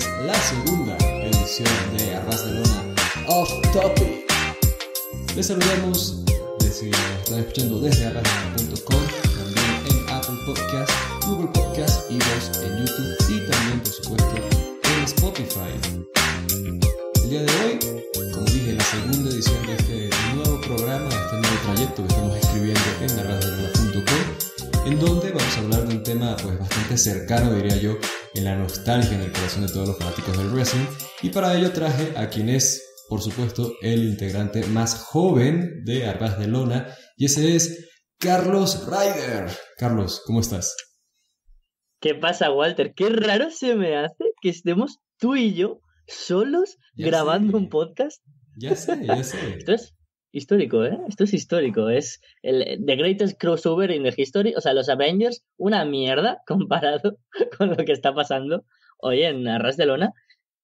es la segunda edición de Arras de Lona Off Topic. Les saludamos desde, están escuchando desde arrasdelona.com, también en Apple Podcast, Google Podcast, iVoox, en YouTube y también, por supuesto, en Spotify. El día de hoy, como dije, la segunda edición de este nuevo programa, de este nuevo trayecto que estamos escribiendo en arrasdelona.com, en donde vamos a hablar de un tema pues bastante cercano, diría yo, en la nostalgia, en el corazón de todos los fanáticos del wrestling. Y para ello traje a quien es, por supuesto, el integrante más joven de Arras de Lona, y ese es Carlos Ryder. Carlos, ¿cómo estás? ¿Qué pasa, Walter? Qué raro se me hace que estemos tú y yo solos grabando un podcast. Ya sé. Esto es histórico, ¿eh? Esto es histórico. Es el The Greatest Crossover in the History. O sea, los Avengers, una mierda comparado con lo que está pasando hoy en Arras de Lona.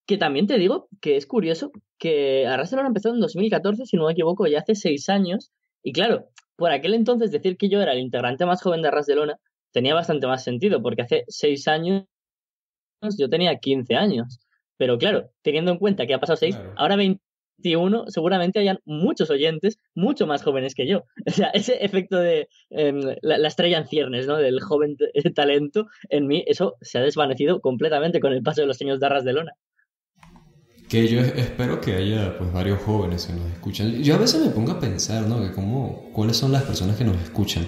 Que también te digo que es curioso que Arras de Lona empezó en 2014, si no me equivoco, ya hace 6 años. Y claro, por aquel entonces decir que yo era el integrante más joven de Arras de Lona tenía bastante más sentido, porque hace 6 años yo tenía 15 años. Pero claro, teniendo en cuenta que ha pasado 6, claro, ahora 21, seguramente hayan muchos oyentes mucho más jóvenes que yo. O sea, ese efecto de la estrella en ciernes, ¿no? Del joven talento en mí, eso se ha desvanecido completamente con el paso de los años de Arras de Lona. Que yo espero que haya pues varios jóvenes que nos escuchan. Yo a veces me pongo a pensar, ¿no? Que cuáles son las personas que nos escuchan.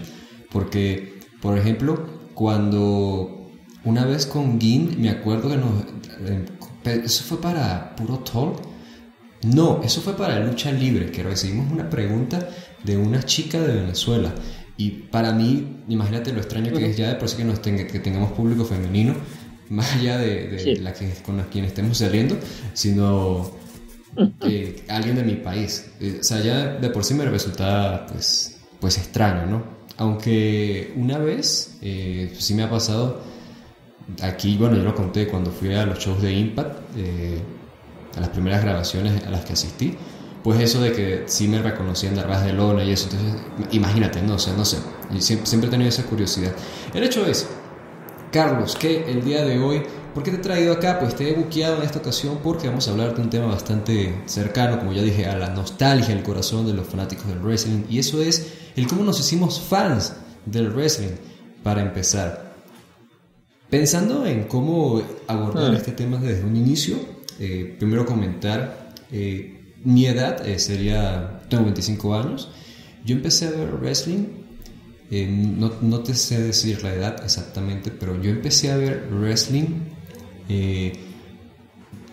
Porque, por ejemplo, cuando una vez con Gin, me acuerdo que eso fue para Puro Talk. No, eso fue para Lucha Libre, que recibimos una pregunta de una chica de Venezuela. Y para mí, imagínate lo extraño que es ya de por sí que tengamos público femenino, más allá de sí, la que con la quien estemos saliendo, sino alguien de mi país. O sea, ya de por sí me resulta pues extraño, ¿no? Aunque una vez sí me ha pasado aquí, bueno, yo lo conté cuando fui a los shows de Impact, a las primeras grabaciones a las que asistí, pues eso de que sí me reconocían de Arras de Lona y eso. Entonces, imagínate, no sé, y siempre he tenido esa curiosidad. El hecho es, Carlos, que el día de hoy, ¿por qué te he traído acá? Pues te he buqueado en esta ocasión porque vamos a hablar de un tema bastante cercano, como ya dije, a la nostalgia, al corazón de los fanáticos del wrestling, y eso es el cómo nos hicimos fans del wrestling. Para empezar, pensando en cómo abordar este tema desde un inicio, primero comentar mi edad, tengo 25 años. Yo empecé a ver wrestling, no te sé decir la edad exactamente, pero yo empecé a ver wrestling,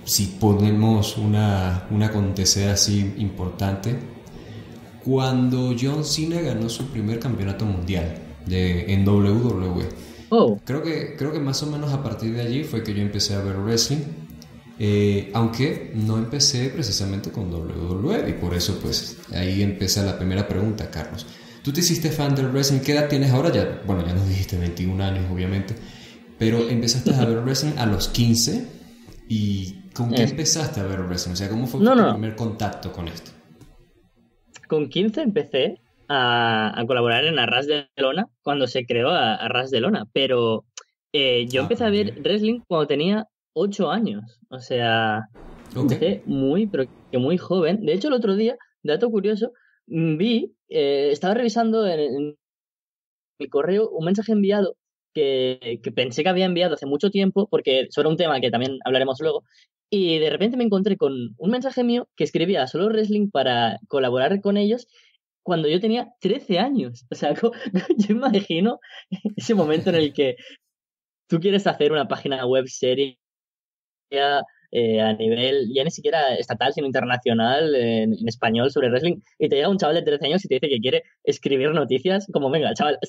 si ponemos una acontecer así importante, cuando John Cena ganó su primer campeonato mundial en WWE. Creo que más o menos a partir de allí fue que yo empecé a ver wrestling, aunque no empecé precisamente con WWE, y por eso pues ahí empieza la primera pregunta, Carlos. ¿Tú te hiciste fan del wrestling? ¿Qué edad tienes ahora? Ya, bueno, ya nos dijiste 21 años, obviamente. Pero empezaste a ver wrestling a los 15. ¿Y con qué empezaste a ver wrestling? O sea, ¿cómo fue tu primer contacto con esto? Con 15 empecé a colaborar en Arras de Lona cuando se creó Arras de Lona. Pero yo empecé a ver wrestling cuando tenía 8 años. O sea, empecé pero que muy joven. De hecho, el otro día, dato curioso, estaba revisando en mi correo un mensaje enviado que pensé que había enviado hace mucho tiempo, porque sobre un tema que también hablaremos luego, y de repente me encontré con un mensaje mío que escribía a Solo Wrestling para colaborar con ellos cuando yo tenía 13 años. O sea, yo imagino ese momento en el que tú quieres hacer una página web seria a nivel ya ni siquiera estatal sino internacional en español sobre wrestling, y te llega un chaval de 13 años y te dice que quiere escribir noticias, como venga chaval,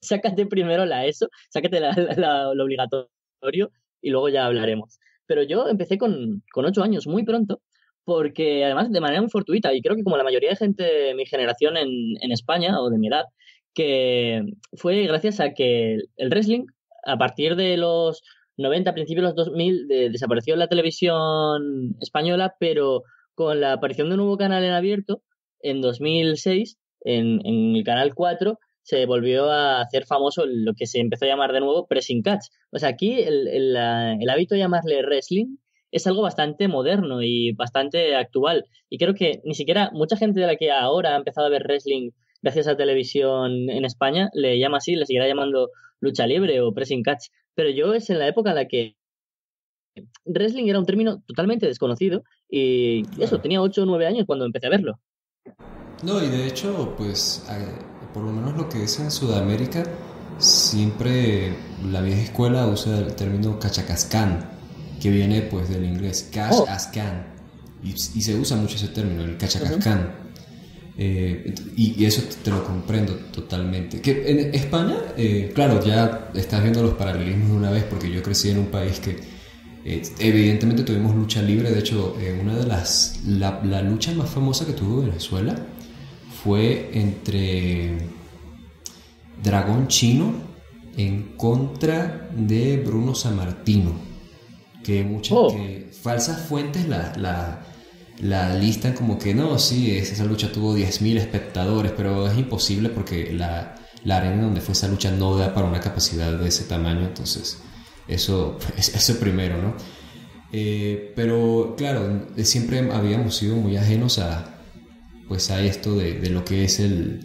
sácate primero la ESO, sácate lo obligatorio y luego ya hablaremos. Pero yo empecé con 8 años, muy pronto, porque además de manera muy fortuita, y creo que como la mayoría de gente de mi generación en España o de mi edad, que fue gracias a que el wrestling a partir de los 90, a principios de los 2000, desapareció en la televisión española, pero con la aparición de un nuevo canal en abierto, en 2006, en el canal 4, se volvió a hacer famoso lo que se empezó a llamar de nuevo pressing catch. O sea, aquí el hábito de llamarle wrestling es algo bastante moderno y bastante actual. Y creo que ni siquiera mucha gente de la que ahora ha empezado a ver wrestling gracias a televisión en España le llama así, le seguirá llamando lucha libre o pressing catch. Pero yo es en la época en la que wrestling era un término totalmente desconocido y eso, Claro. tenía 8 o 9 años cuando empecé a verlo. No, y de hecho, pues, por lo menos lo que es en Sudamérica, siempre la vieja escuela usa el término cachacascán, que viene pues del inglés cash Oh, as can, y se usa mucho ese término, el ujú, cachacascán. Y eso te lo comprendo totalmente. Que en España, claro, ya estás viendo los paralelismos de una vez, porque yo crecí en un país que evidentemente tuvimos lucha libre. De hecho, una de la lucha más famosa que tuvo Venezuela fue entre Dragón Chino en contra de Bruno Sammartino, que muchas oh, que falsas fuentes la listan como que no, sí, esa lucha tuvo 10.000 espectadores, pero es imposible porque la arena donde fue esa lucha no da para una capacidad de ese tamaño. Entonces eso primero, ¿no? Pero claro, siempre habíamos sido muy ajenos a esto de lo que es el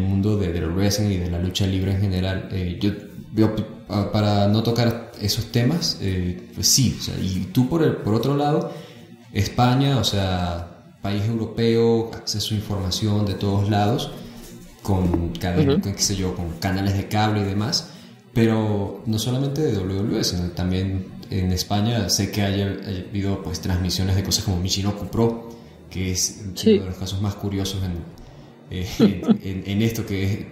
mundo del wrestling y de la lucha libre en general. Para no tocar esos temas, pues sí, o sea, y tú por otro lado, España, o sea, país europeo, acceso a información de todos lados, con cadenas, ujú. con, qué sé yo, con canales de cable y demás, pero no solamente de WWE, sino también en España sé que haya habido pues transmisiones de cosas como Michinoku Pro, que es uno de Sí. los casos más curiosos en esto que es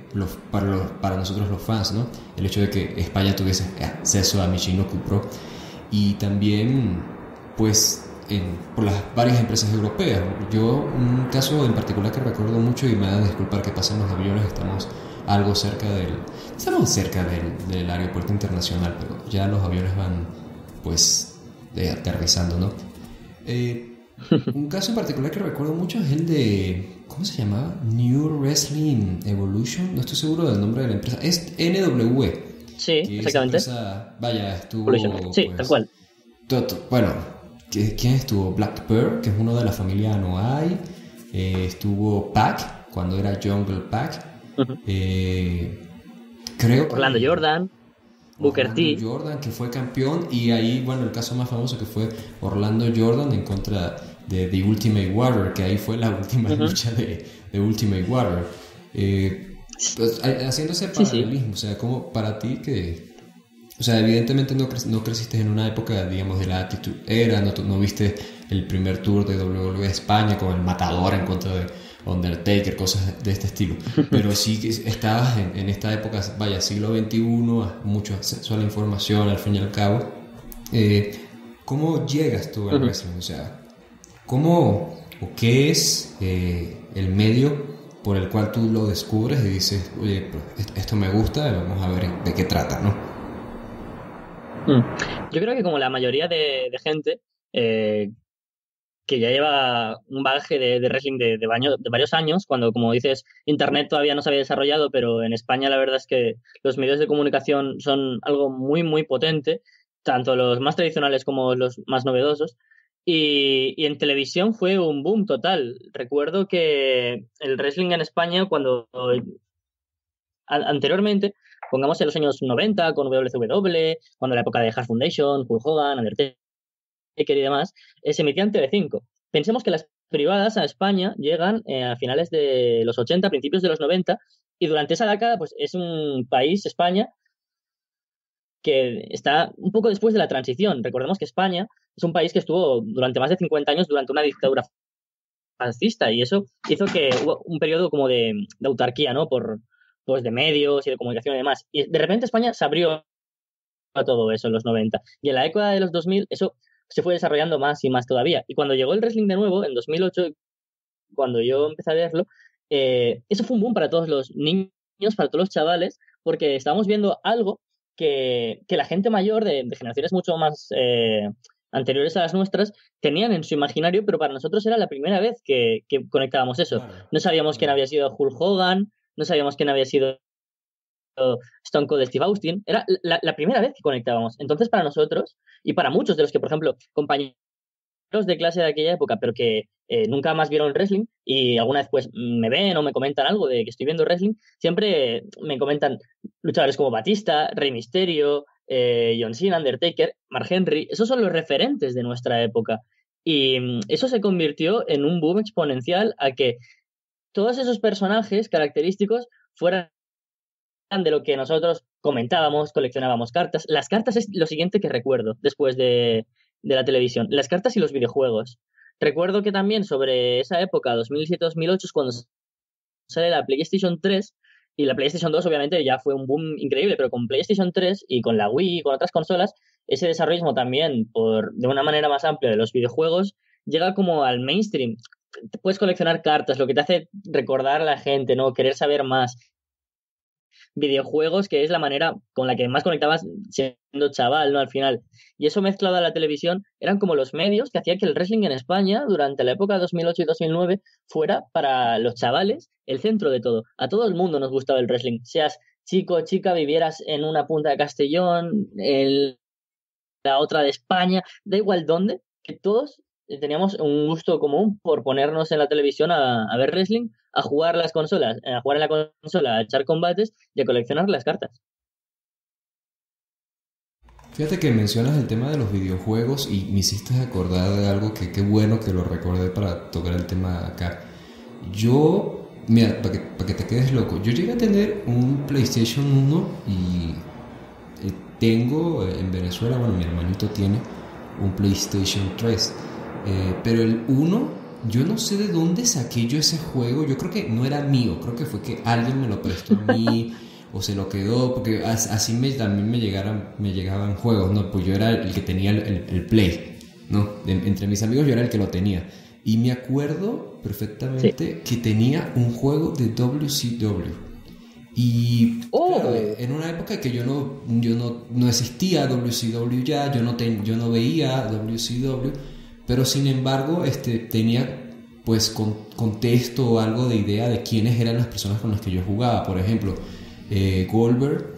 para nosotros los fans, ¿no? El hecho de que España tuviese acceso a Michinoku Pro y también, pues, por las varias empresas europeas. Yo, un caso en particular que recuerdo mucho, y me van a disculpar que pasen los aviones, estamos cerca del aeropuerto internacional, pero ya los aviones van, pues, aterrizando, ¿no? Eh, un caso en particular que recuerdo mucho es el de, ¿cómo se llamaba? New Wrestling Evolution, no estoy seguro del nombre de la empresa, es NWE, Sí, que esa exactamente. empresa, vaya, Evolution. estuvo, Sí, tal pues, cual. bueno, ¿quién estuvo? Black Pearl, que es uno de la familia Anoa'i, estuvo Pac, cuando era Jungle Pac, Ujú. eh, creo Orlando que Jordan, Booker Orlando T. Jordan, que fue campeón, y ahí, bueno, el caso más famoso que fue Orlando Jordan en contra de The Ultimate Warrior, que ahí fue la última Ujú. lucha de Ultimate Warrior. Pues, haciendo ese Sí, sí. paralelismo, o sea, como para ti que, o sea, evidentemente no creciste en una época, digamos, de la Attitude Era, no viste el primer tour de WWE España con el Matador en contra de Undertaker, cosas de este estilo. Pero sí que estabas en esta época, vaya, siglo XXI, mucho acceso a la información al fin y al cabo. Eh, ¿Cómo llegas tú al Ujú. wrestling? O sea, ¿cómo o qué es el medio por el cual tú lo descubres y dices, oye, pues, esto me gusta, vamos a ver de qué trata, ¿no? Mm. Yo creo que como la mayoría de gente eh, que ya lleva un bagaje de wrestling de varios años, cuando, como dices, Internet todavía no se había desarrollado, pero en España la verdad es que los medios de comunicación son algo muy, muy potente, tanto los más tradicionales como los más novedosos. Y en televisión fue un boom total. Recuerdo que el wrestling en España, cuando anteriormente, pongamos en los años 90 con WCW, cuando la época de Hart Foundation, Hulk Hogan, Undertaker y demás, se emitía en Telecinco. Pensemos que las privadas a España llegan a finales de los 80, principios de los 90, y durante esa década, pues es un país, España, que está un poco después de la transición. Recordemos que España es un país que estuvo durante más de 50 años durante una dictadura fascista, y eso hizo que hubo un periodo como de autarquía, ¿no? Pues de medios y de comunicación y demás. Y de repente España se abrió a todo eso en los 90. Y en la década de los 2000 eso se fue desarrollando más y más todavía. Y cuando llegó el wrestling de nuevo, en 2008, cuando yo empecé a verlo, eso fue un boom para todos los niños, para todos los chavales, porque estábamos viendo algo que la gente mayor de generaciones mucho más anteriores a las nuestras tenían en su imaginario, pero para nosotros era la primera vez que conectábamos eso. Claro, No sabíamos quién claro. había sido Hulk Hogan, no sabíamos quién había sido Stone Cold Steve Austin. Era la primera vez que conectábamos. Entonces, para nosotros y para muchos de los que, por ejemplo, compañeros de clase de aquella época, pero que nunca más vieron wrestling y alguna vez pues me ven o me comentan algo de que estoy viendo wrestling, siempre me comentan luchadores como Batista, Rey Mysterio, John Cena, Undertaker, Mark Henry. Esos son los referentes de nuestra época. Y eso se convirtió en un boom exponencial a que todos esos personajes característicos fueran de lo que nosotros comentábamos, coleccionábamos cartas. Las cartas es lo siguiente que recuerdo después de la televisión. Las cartas y los videojuegos. Recuerdo que también sobre esa época, 2007-2008, es cuando sale la PlayStation 3 y la PlayStation 2 obviamente ya fue un boom increíble, pero con PlayStation 3 y con la Wii y con otras consolas, ese desarrollo también de una manera más amplia de los videojuegos llega como al mainstream. Puedes coleccionar cartas, lo que te hace recordar a la gente, ¿no? Querer saber más. Videojuegos, que es la manera con la que más conectabas siendo chaval, ¿no? Al final. Y eso mezclado a la televisión eran como los medios que hacían que el wrestling en España durante la época 2008 y 2009 fuera para los chavales el centro de todo. A todo el mundo nos gustaba el wrestling. Seas chico o chica, vivieras en una punta de Castellón, en la otra de España, da igual dónde, que todos teníamos un gusto común por ponernos en la televisión a ver wrestling, a jugar las consolas, a jugar en la consola, a echar combates y a coleccionar las cartas. Fíjate que mencionas el tema de los videojuegos y me hiciste acordar de algo que qué bueno que lo recordé para tocar el tema acá. Yo, mira, para que te quedes loco, yo llegué a tener un PlayStation 1 y tengo en Venezuela, bueno, mi hermanito tiene un PlayStation 3, pero el uno, yo no sé de dónde saqué yo ese juego. Yo creo que no era mío, creo que fue que alguien me lo prestó a mí o se lo quedó, porque así también me llegaban juegos, ¿no? Pues yo era el que tenía el Play, ¿no? Entre mis amigos yo era el que lo tenía. Y me acuerdo perfectamente que tenía un juego de WCW. Y claro, en una época que yo no existía WCW ya, yo no veía WCW, pero sin embargo tenía pues contexto o algo de idea de quiénes eran las personas con las que yo jugaba. Por ejemplo, Goldberg,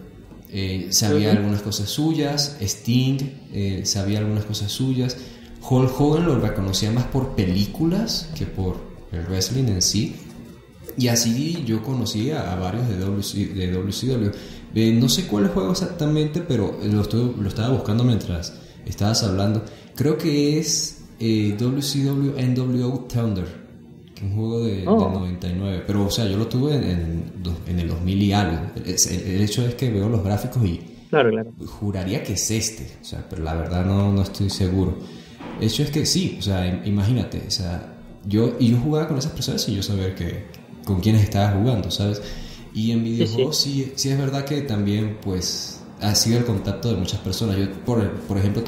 sabía algunas cosas suyas, Sting, sabía algunas cosas suyas, Hulk Hogan lo reconocía más por películas que por el wrestling en sí. Y así yo conocí a varios de WCW. No sé cuál juego exactamente, pero lo estaba buscando mientras estabas hablando. Creo que es WCW NWO Thunder, que es un juego del 99. Pero, o sea, yo lo tuve en el 2000 y algo. El hecho es que veo los gráficos y claro. Juraría que es este. O sea, pero la verdad no estoy seguro. El hecho es que sí, o sea, imagínate. O sea, yo jugaba con esas personas sin yo saber con quiénes estaba jugando, ¿sabes? Y en videojuegos sí es verdad que también pues ha sido el contacto de muchas personas. Yo por ejemplo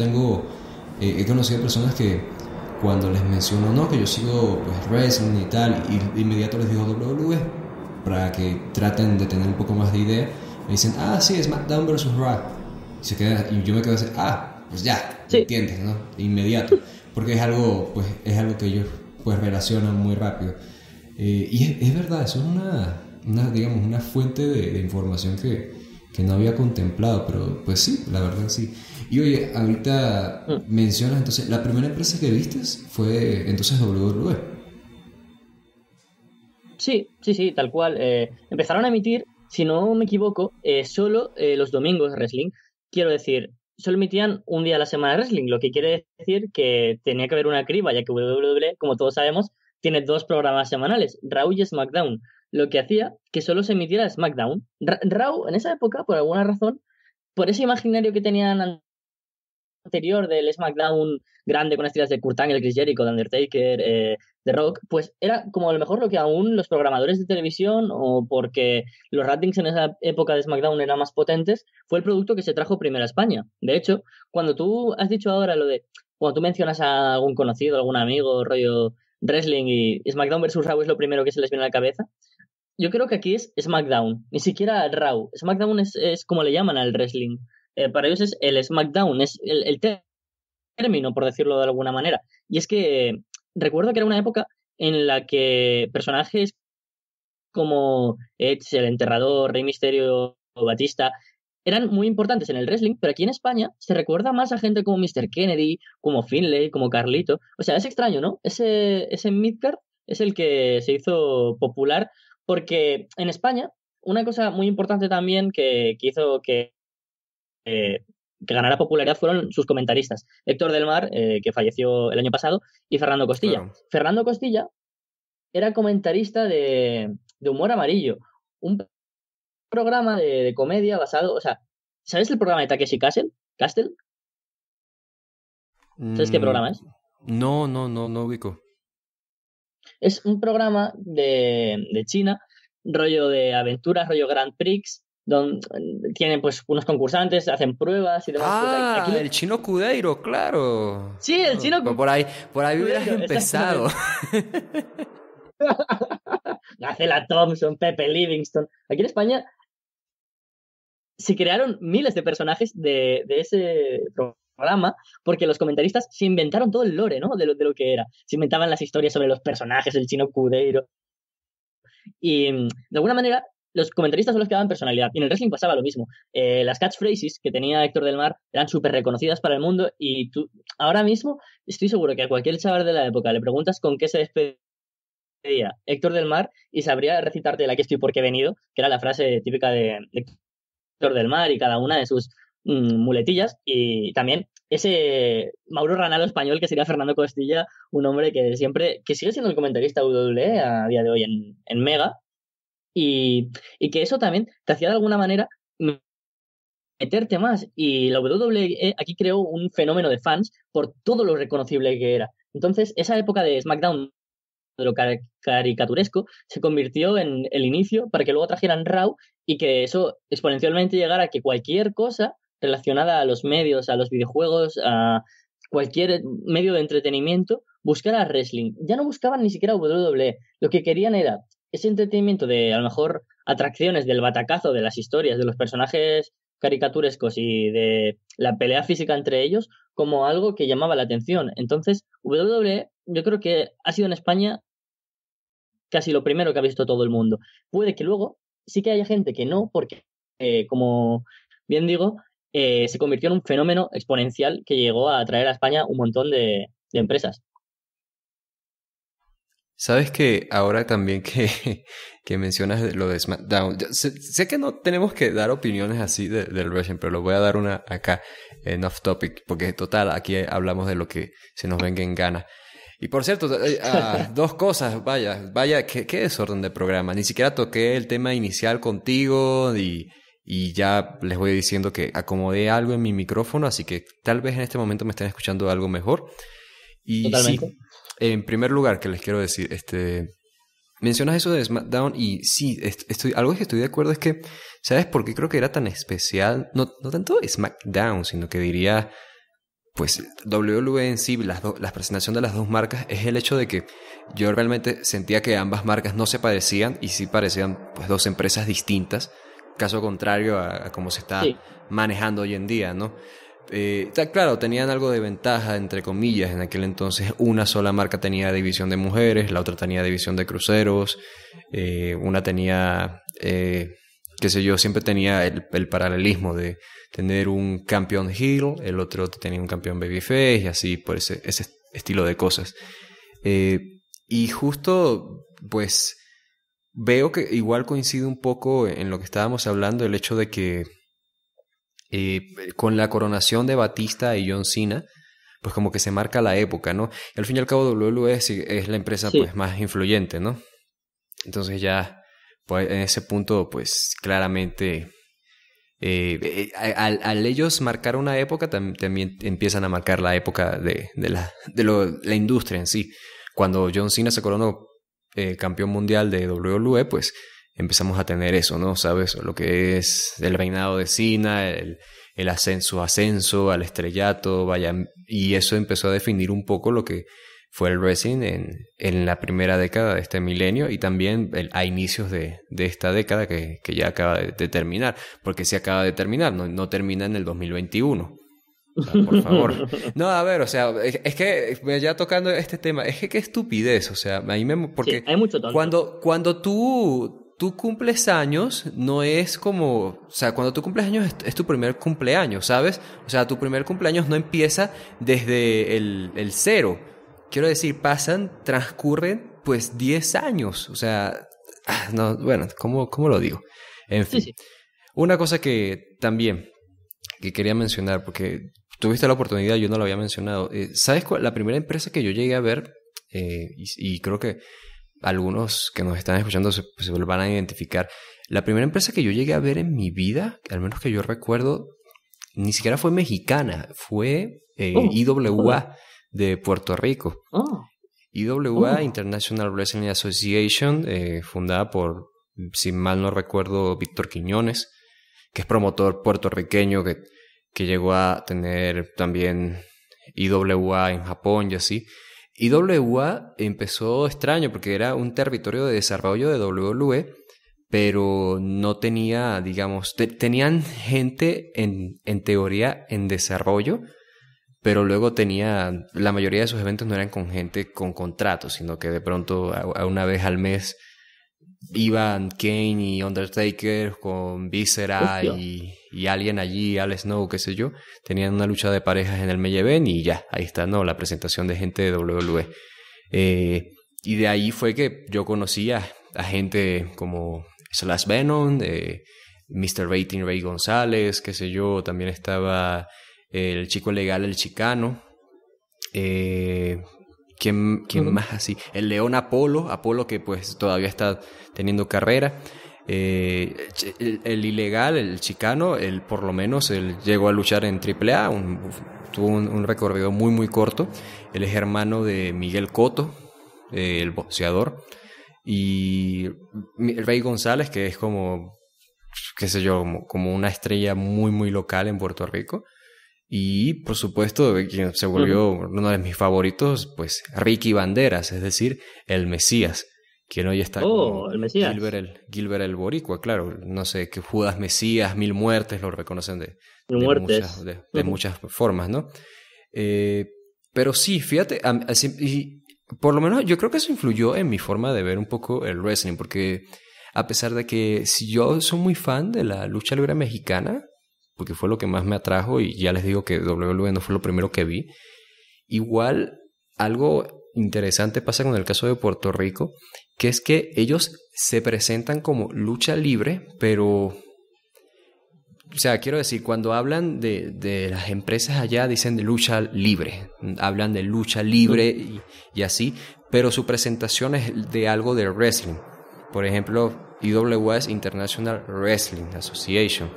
he conocido personas que cuando les menciono no que yo sigo pues wrestling y tal, y de inmediato les digo WWE para que traten de tener un poco más de idea. Me dicen sí, SmackDown versus Raw, y yo me quedo así, pues ya, entiendes, ¿no? De inmediato, porque es algo que ellos pues relacionan muy rápido. Y es verdad, eso es digamos, una fuente de información que no había contemplado, pero pues sí, la verdad sí. Y oye, ahorita mencionas, entonces, la primera empresa que viste fue entonces WWE. Sí, tal cual. Empezaron a emitir, si no me equivoco, solo los domingos wrestling. Quiero decir, solo emitían un día a la semana wrestling, lo que quiere decir que tenía que haber una criba, ya que WWE, como todos sabemos, tiene 2 programas semanales, Raw y SmackDown, lo que hacía que solo se emitiera SmackDown. Raw, en esa época, por alguna razón, por ese imaginario que tenían anterior del SmackDown grande con estilos de Kurt Angle, Chris Jericho, The Undertaker, The Rock, pues era como a lo mejor lo que aún los programadores de televisión, o porque los ratings en esa época de SmackDown eran más potentes, fue el producto que se trajo primero a España. De hecho, cuando tú has dicho ahora cuando tú mencionas a algún conocido, algún amigo, rollo wrestling, y SmackDown versus Raw es lo primero que se les viene a la cabeza, yo creo que aquí es SmackDown, ni siquiera Raw. SmackDown es como le llaman al wrestling. Para ellos es el SmackDown, es el término, por decirlo de alguna manera. Y es que recuerdo que era una época en la que personajes como Edge, el Enterrador, Rey Mysterio Batista, eran muy importantes en el wrestling, pero aquí en España se recuerda más a gente como Mr. Kennedy, como Finlay, como Carlito. O sea, es extraño, ¿no? Ese midcard es el que se hizo popular porque en España una cosa muy importante también que hizo que ganara popularidad fueron sus comentaristas. Héctor del Mar, que falleció el año pasado, y Fernando Costilla. Claro. Fernando Costilla era comentarista de humor amarillo, un programa de comedia basado, o sea, ¿sabes el programa de Takeshi Castle? ¿Castle? ¿Sabes qué Mm, programa es? no ubico. Es un programa de China, rollo de aventuras, rollo Grand Prix, donde tienen pues unos concursantes, hacen pruebas y demás. Pues aquí Ah, el chino Cudeiro, claro. Sí, el chino Por ahí hubieras Cudeiro, empezado. exactamente. Gacela Thompson, Pepe Livingston. Aquí en España se crearon miles de personajes de ese programa porque los comentaristas se inventaron todo el lore, ¿no? De lo que era. Se inventaban las historias sobre los personajes, el chino Cudeiro. Y de alguna manera los comentaristas son los que daban personalidad. Y en el wrestling pasaba lo mismo. Las catchphrases que tenía Héctor del Mar eran súper reconocidas para el mundo y tú, ahora mismo estoy seguro que a cualquier chaval de la época le preguntas con qué se despedía Héctor del Mar y sabría recitarte la que estoy porque he venido, que era la frase típica de Héctor del Mar y cada una de sus muletillas. Y también ese Mauro Ranallo español que sería Fernando Costilla, un hombre que siempre, que sigue siendo el comentarista WWE a día de hoy en Mega, y que eso también te hacía de alguna manera meterte más. Y la WWE aquí creó un fenómeno de fans por todo lo reconocible que era. Entonces, esa época de SmackDown, de lo caricaturesco, se convirtió en el inicio para que luego trajeran Raw y que eso exponencialmente llegara a que cualquier cosa relacionada a los medios, a los videojuegos, a cualquier medio de entretenimiento, buscara wrestling. Ya no buscaban ni siquiera WWE. Lo que querían era ese entretenimiento de, a lo mejor, atracciones del batacazo, de las historias, de los personajes caricaturescos y de la pelea física entre ellos como algo que llamaba la atención. Entonces, WWE yo creo que ha sido en España casi lo primero que ha visto todo el mundo. Puede que luego sí que haya gente que no, porque, como bien digo, se convirtió en un fenómeno exponencial que llegó a atraer a España un montón de empresas. Sabes que ahora también que mencionas lo de SmackDown, sé que no tenemos que dar opiniones así del wrestling, pero lo voy a dar una acá en off topic, porque total, aquí hablamos de lo que se nos venga en gana. Y por cierto, dos cosas, vaya, qué desorden de programa. Ni siquiera toqué el tema inicial contigo y ya les voy diciendo que acomodé algo en mi micrófono, así que tal vez en este momento me estén escuchando algo mejor. Y sí, Totalmente. en primer lugar, que les quiero decir, mencionas eso de SmackDown y sí, algo que estoy de acuerdo es que, ¿sabes por qué creo que era tan especial? No tanto SmackDown, sino que diría, pues, WWE en sí, la presentación de las dos marcas, es el hecho de que yo realmente sentía que ambas marcas no se parecían y sí parecían, pues, dos empresas distintas, caso contrario a cómo se está Sí, manejando hoy en día, ¿no? Claro, tenían algo de ventaja, entre comillas, en aquel entonces una sola marca tenía división de mujeres, la otra tenía división de cruceros, una tenía, qué sé yo, siempre tenía el paralelismo de tener un campeón heel, el otro tenía un campeón babyface y así por ese estilo de cosas. Eh, y justo, pues, veo que igual coincide un poco en lo que estábamos hablando, el hecho de que con la coronación de Batista y John Cena, pues como que se marca la época, ¿no? Y al fin y al cabo WWE es la empresa sí. pues más influyente, ¿no? Entonces ya, pues en ese punto, pues claramente, al ellos marcar una época, también empiezan a marcar la época la industria en sí. Cuando John Cena se coronó campeón mundial de WWE, pues empezamos a tener eso, ¿no? ¿Sabes? Lo que es el reinado de Cena, el ascenso al estrellato, vaya, y eso empezó a definir un poco lo que fue el wrestling en la primera década de este milenio y también a inicios de esta década que ya acaba de terminar, porque sí acaba de terminar, no termina en el 2021. O sea, por favor. No, a ver, o sea, es que ya tocando este tema, es que qué estupidez, o sea, Sí, porque hay mucho tonto. cuando tú tú cumples años, no es como... O sea, cuando tú cumples años es tu primer cumpleaños, ¿sabes? O sea, tu primer cumpleaños no empieza desde el cero. Quiero decir, transcurren pues 10 años. O sea, no, bueno, ¿cómo lo digo? En fin. Sí. Una cosa que también que quería mencionar, porque tuviste la oportunidad, yo no lo había mencionado. ¿Sabes cuál? La primera empresa que yo llegué a ver, y creo que algunos que nos están escuchando se van a identificar. La primera empresa que yo llegué a ver en mi vida, al menos que yo recuerdo, ni siquiera fue mexicana, fue IWA de Puerto Rico. IWA, International Wrestling Association, fundada por, si mal no recuerdo, Víctor Quiñones, que es promotor puertorriqueño que llegó a tener también IWA en Japón y así. IWA empezó extraño porque era un territorio de desarrollo de WWE, pero no tenía, digamos, tenían gente en teoría en desarrollo, pero luego la mayoría de sus eventos no eran con gente con contratos, sino que de pronto a una vez al mes iban Kane y Undertaker con Viscera y alguien allí, Al Snow, qué sé yo. Tenían una lucha de parejas en el main event y ya, ahí está, ¿no? La presentación de gente de WWE. Y de ahí fue que yo conocí a gente como Slash Venom, Mr. Rating Ray González, qué sé yo. También estaba el chico legal, el Chicano. ¿Quién más así? El León Apolo que pues todavía está teniendo carrera. El ilegal, el Chicano, él por lo menos él llegó a luchar en AAA, tuvo un recorrido muy muy corto. Él es hermano de Miguel Cotto, el boxeador, y Rey González, que es como, qué sé yo, como una estrella muy muy local en Puerto Rico. Y por supuesto, quien se volvió uno de mis favoritos, pues Ricky Banderas, es decir, el Mesías, quien hoy está como el Mesías. Gilbert el Boricua, claro, no sé, que Judas Mesías, Mil Muertes, lo reconocen de muchas formas, ¿no? Pero sí, fíjate, y por lo menos yo creo que eso influyó en mi forma de ver un poco el wrestling, porque a pesar de que si yo soy muy fan de la lucha libre mexicana, porque fue lo que más me atrajo y ya les digo que WWE no fue lo primero que vi. Igual algo interesante pasa con el caso de Puerto Rico, que es que ellos se presentan como lucha libre, pero, o sea, quiero decir, cuando hablan de las empresas allá dicen de lucha libre, hablan de lucha libre y así, pero su presentación es de algo de wrestling. Por ejemplo, IWA es International Wrestling Association.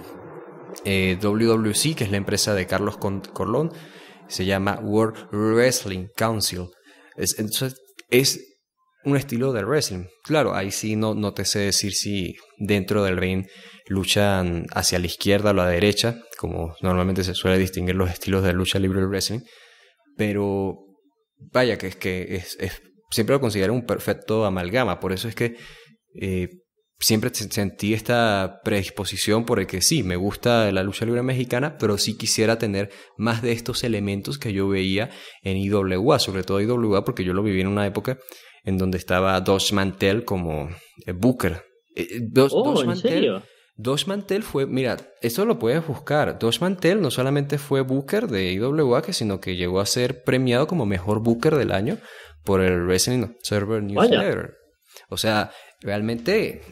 WWC, que es la empresa de Carlos Corlón, se llama World Wrestling Council. Entonces es un estilo de wrestling. Claro, ahí sí no te sé decir si dentro del ring luchan hacia la izquierda o la derecha, como normalmente se suele distinguir los estilos de lucha libre y wrestling, pero vaya que es siempre lo considero un perfecto amalgama. Por eso es que siempre sentí esta predisposición por el que sí, me gusta la lucha libre mexicana, pero sí quisiera tener más de estos elementos que yo veía en IWA, sobre todo IWA, porque yo lo viví en una época en donde estaba Dosh Mantel como Booker. ¿En serio? Dosh Mantel fue, mira, eso lo puedes buscar. Dosh Mantel no solamente fue Booker de IWA, sino que llegó a ser premiado como mejor Booker del año por el Wrestling Observer Newsletter. O sea, realmente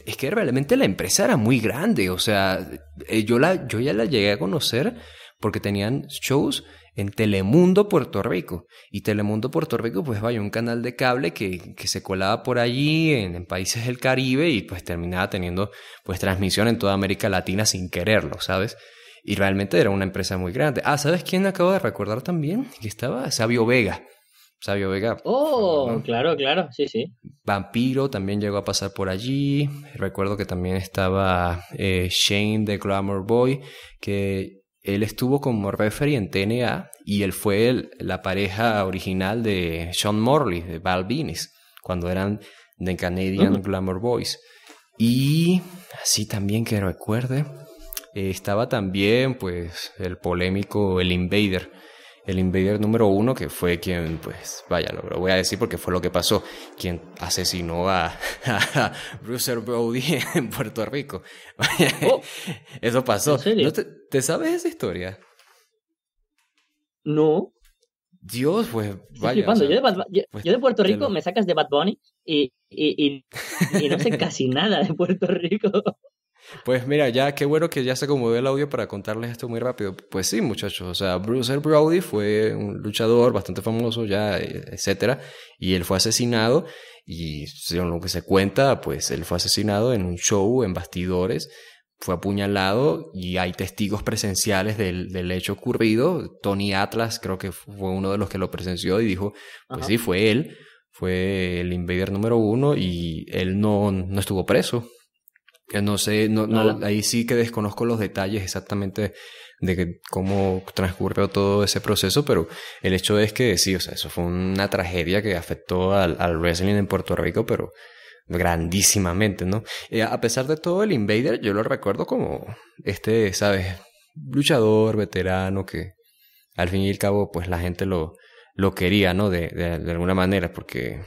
la empresa era muy grande. O sea, yo ya la llegué a conocer porque tenían shows en Telemundo Puerto Rico. Y Telemundo Puerto Rico, pues vaya, un canal de cable que se colaba por allí en países del Caribe y pues terminaba teniendo pues transmisión en toda América Latina sin quererlo, ¿sabes? Y realmente era una empresa muy grande. ¿Sabes quién acabo de recordar también? Que estaba Sabio Vega. Sabio Vega. ¿No? Claro, sí. Vampiro también llegó a pasar por allí. Recuerdo que también estaba Shane de Glamour Boy, que él estuvo como referee en TNA y él fue la pareja original de Sean Morley, de Val Venis, cuando eran The Canadian Glamour Boys. Y así también que recuerde, estaba también pues el polémico El Invader, el Invader número uno, que fue quien, pues, vaya, lo voy a decir porque fue lo que pasó, quien asesinó a Bruiser Brody en Puerto Rico. Oh, Eso pasó. ¿en serio? ¿No te sabes esa historia? No, Dios, pues, estoy vaya, o flipando. sea, pues Yo de Puerto te Rico lo... me sacas de Bad Bunny y no sé casi nada de Puerto Rico. Pues mira, ya qué bueno que ya se acomodó el audio para contarles esto muy rápido. Pues sí, muchachos, o sea, Bruiser Brody fue un luchador bastante famoso ya, etcétera, y él fue asesinado y según lo que se cuenta, pues él fue asesinado en un show en bastidores, fue apuñalado y hay testigos presenciales del hecho ocurrido. Tony Atlas creo que fue uno de los que lo presenció y dijo, pues Ajá. sí, fue él, fue el Invader número uno y él no estuvo preso. No sé, Hola. ahí sí que desconozco los detalles exactamente de cómo transcurrió todo ese proceso, pero el hecho es que sí, o sea, eso fue una tragedia que afectó al wrestling en Puerto Rico, pero grandísimamente, ¿no? A pesar de todo, el Invader yo lo recuerdo como ¿sabes? Luchador, veterano, que al fin y al cabo, pues la gente lo quería, ¿no? De alguna manera, porque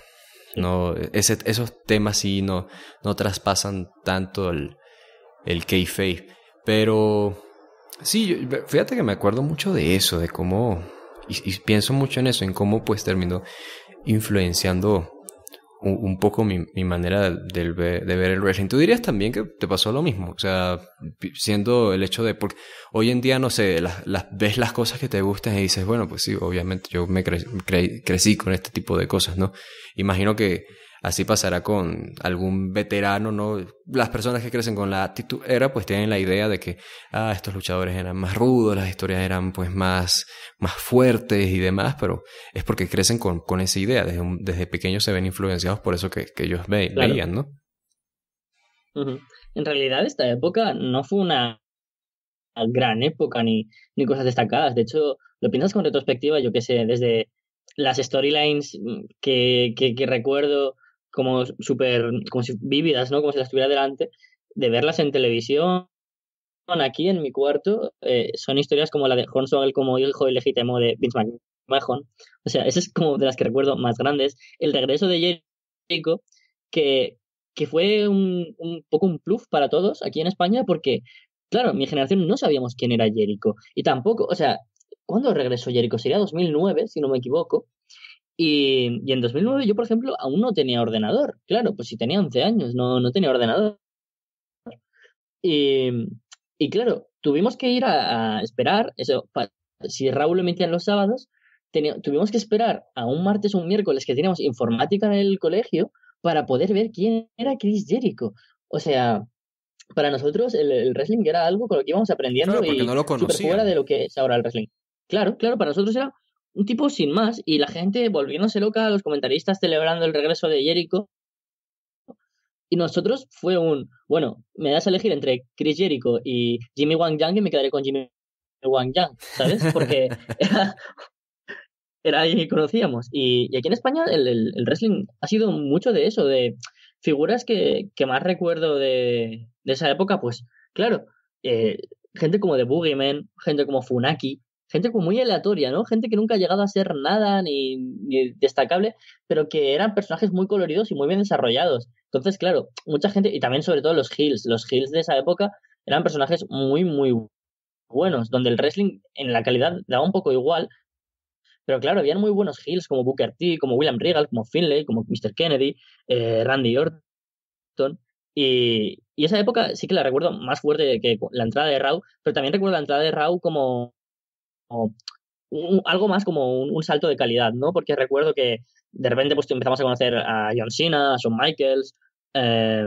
Sí. no, esos temas sí no traspasan tanto el kayfabe. Pero sí, fíjate que me acuerdo mucho de eso, de cómo, y pienso mucho en eso, en cómo pues terminó influenciando un poco mi manera de ver el wrestling. ¿Tú dirías también que te pasó lo mismo? O sea, siendo el hecho de... Porque hoy en día, no sé, ves las cosas que te gustan y dices, bueno, pues sí, obviamente yo crecí con este tipo de cosas, ¿no? Imagino que así pasará con algún veterano, ¿no? Las personas que crecen con la actitud era, pues tienen la idea de que, estos luchadores eran más rudos, las historias eran pues más fuertes y demás, pero es porque crecen con esa idea, desde pequeños se ven influenciados por eso que ellos Claro. veían, ¿no? Ujú. En realidad, esta época no fue una gran época ni cosas destacadas. De hecho, lo piensas con retrospectiva, yo qué sé, desde las storylines que recuerdo como súper, como si vívidas, ¿no? Como si las tuviera delante, de verlas en televisión, aquí en mi cuarto, son historias como la de Hornswoggle como hijo ilegítimo de Vince McMahon. O sea, esa es como de las que recuerdo más grandes. El regreso de Jericho, que, que fue un poco un plus para todos aquí en España, porque, claro, mi generación no sabíamos quién era Jericho. Y tampoco, o sea, ¿cuándo regresó Jericho? Sería 2009, si no me equivoco. Y en 2009 yo, por ejemplo, aún no tenía ordenador. Claro, pues si tenía 11 años, no tenía ordenador. Y, y claro, tuvimos que ir a esperar, eso, si Raúl lo emitía en los sábados, tuvimos que esperar a un martes o un miércoles que teníamos informática en el colegio para poder ver quién era Chris Jericho. O sea, para nosotros el wrestling era algo con lo que íbamos Claro, aprendiendo porque y no lo súper fuera de conocían. lo que es ahora el wrestling. Claro, claro, para nosotros era un tipo sin más y la gente volviéndose loca, los comentaristas celebrando el regreso de Jericho. Y nosotros fue bueno, me das a elegir entre Chris Jericho y Jimmy Wang Yang y me quedaré con Jimmy Wang Yang, ¿sabes? Porque era alguien que conocíamos. Y aquí en España el wrestling ha sido mucho de eso, de figuras que más recuerdo de esa época, pues claro, eh, gente como The Boogeyman, gente como Funaki, gente como muy aleatoria, ¿no? Gente que nunca ha llegado a ser nada ni destacable, pero que eran personajes muy coloridos y muy bien desarrollados. Entonces, claro, mucha gente, y también sobre todo los heels de esa época eran personajes muy buenos, donde el wrestling en la calidad daba un poco igual, pero claro, habían muy buenos heels como Booker T, como William Regal, como Finlay, como Mr. Kennedy, Randy Orton. Y esa época sí que la recuerdo más fuerte que la entrada de Raw, pero también recuerdo la entrada de Raw como algo más como un salto de calidad, ¿no? Porque recuerdo que de repente pues empezamos a conocer a John Cena, a Shawn Michaels, eh,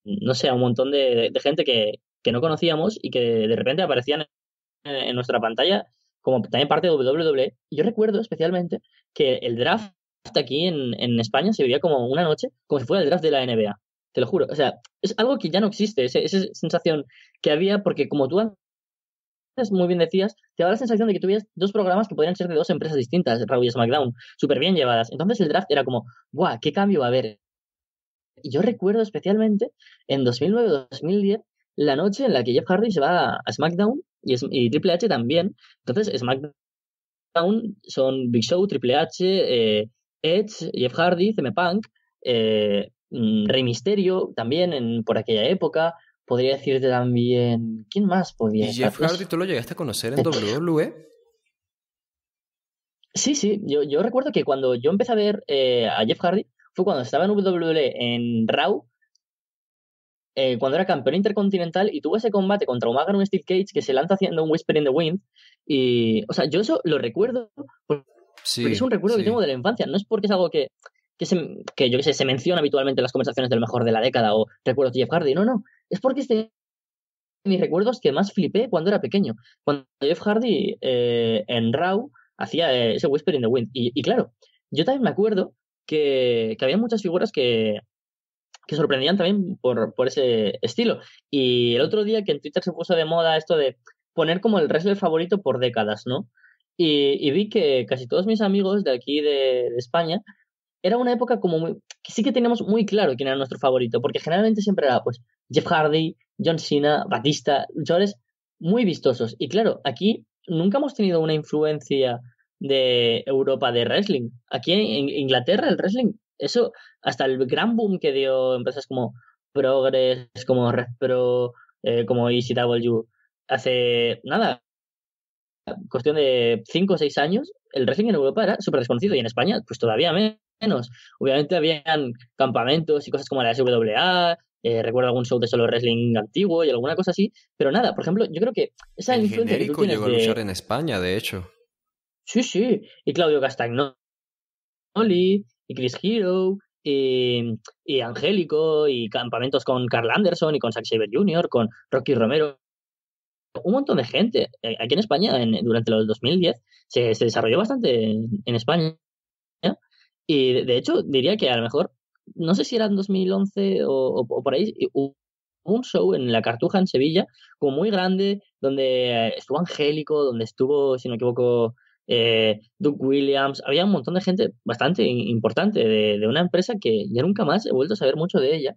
no sé, a un montón de gente que no conocíamos y que de repente aparecían en nuestra pantalla como también parte de WWE. Y yo recuerdo especialmente que el draft aquí en España se vivía como una noche, como si fuera el draft de la NBA. Te lo juro. O sea, es algo que ya no existe, esa sensación que había, porque como tú antes muy bien decías, te daba la sensación de que tuvieras dos programas que podrían ser de dos empresas distintas, Raw y SmackDown, súper bien llevadas. Entonces el draft era como, ¡buah! ¿Qué cambio va a haber? Y yo recuerdo especialmente en 2009-2010 la noche en la que Jeff Hardy se va a SmackDown y Triple H también. Entonces SmackDown son Big Show, Triple H, Edge, Jeff Hardy, CM Punk, Rey Mysterio también por aquella época. Podría decirte también, ¿quién más podía ¿Y estar? Jeff Hardy tú lo llegaste a conocer en WWE? Sí, sí, yo recuerdo que cuando yo empecé a ver a Jeff Hardy fue cuando estaba en WWE en Raw, cuando era campeón intercontinental y tuvo ese combate contra Umaga en Steel Cage que se lanza haciendo un Whisper in the Wind. Y, o sea, yo eso lo recuerdo porque es Sí, un recuerdo que sí. tengo de la infancia, no es porque es algo que yo que sé, se menciona habitualmente en las conversaciones del mejor de la década o recuerdos de Jeff Hardy, no, es porque es de mis recuerdos que más flipé cuando era pequeño. Cuando Jeff Hardy en Raw hacía ese Whisper in the Wind. Y claro, yo también me acuerdo que había muchas figuras que sorprendían también por ese estilo. Y el otro día que en Twitter se puso de moda esto de poner como el wrestler favorito por décadas, ¿no? Y vi que casi todos mis amigos de aquí de España era una época como que sí que teníamos muy claro quién era nuestro favorito, porque generalmente siempre era pues Jeff Hardy, John Cena, Batista, luchadores muy vistosos. Y claro, aquí nunca hemos tenido una influencia de Europa de wrestling. Aquí en Inglaterra el wrestling, eso, hasta el gran boom que dio empresas como Progress, como RevPro, como ECW, hace nada, cuestión de 5 o 6 años, el wrestling en Europa era súper desconocido y en España, pues todavía menos. Obviamente habían campamentos y cosas como la SWA, recuerdo algún show de solo wrestling antiguo y alguna cosa así, pero nada, por ejemplo, yo creo que esa El influencia que tú genérico tienes llegó a luchar de. en España, de hecho. Sí, sí, y Claudio Castagnoli, y Chris Hero, y Angélico, y campamentos con Carl Anderson y con Zack Sabre Jr., con Rocky Romero, un montón de gente. Aquí en España, durante los 2010, se desarrolló bastante en España. Y de hecho, diría que a lo mejor, no sé si era en 2011 o por ahí, hubo un show en la Cartuja en Sevilla, como muy grande, donde estuvo Angélico, donde estuvo, si no me equivoco, Doug Williams. Había un montón de gente bastante importante de una empresa que ya nunca más he vuelto a saber mucho de ella.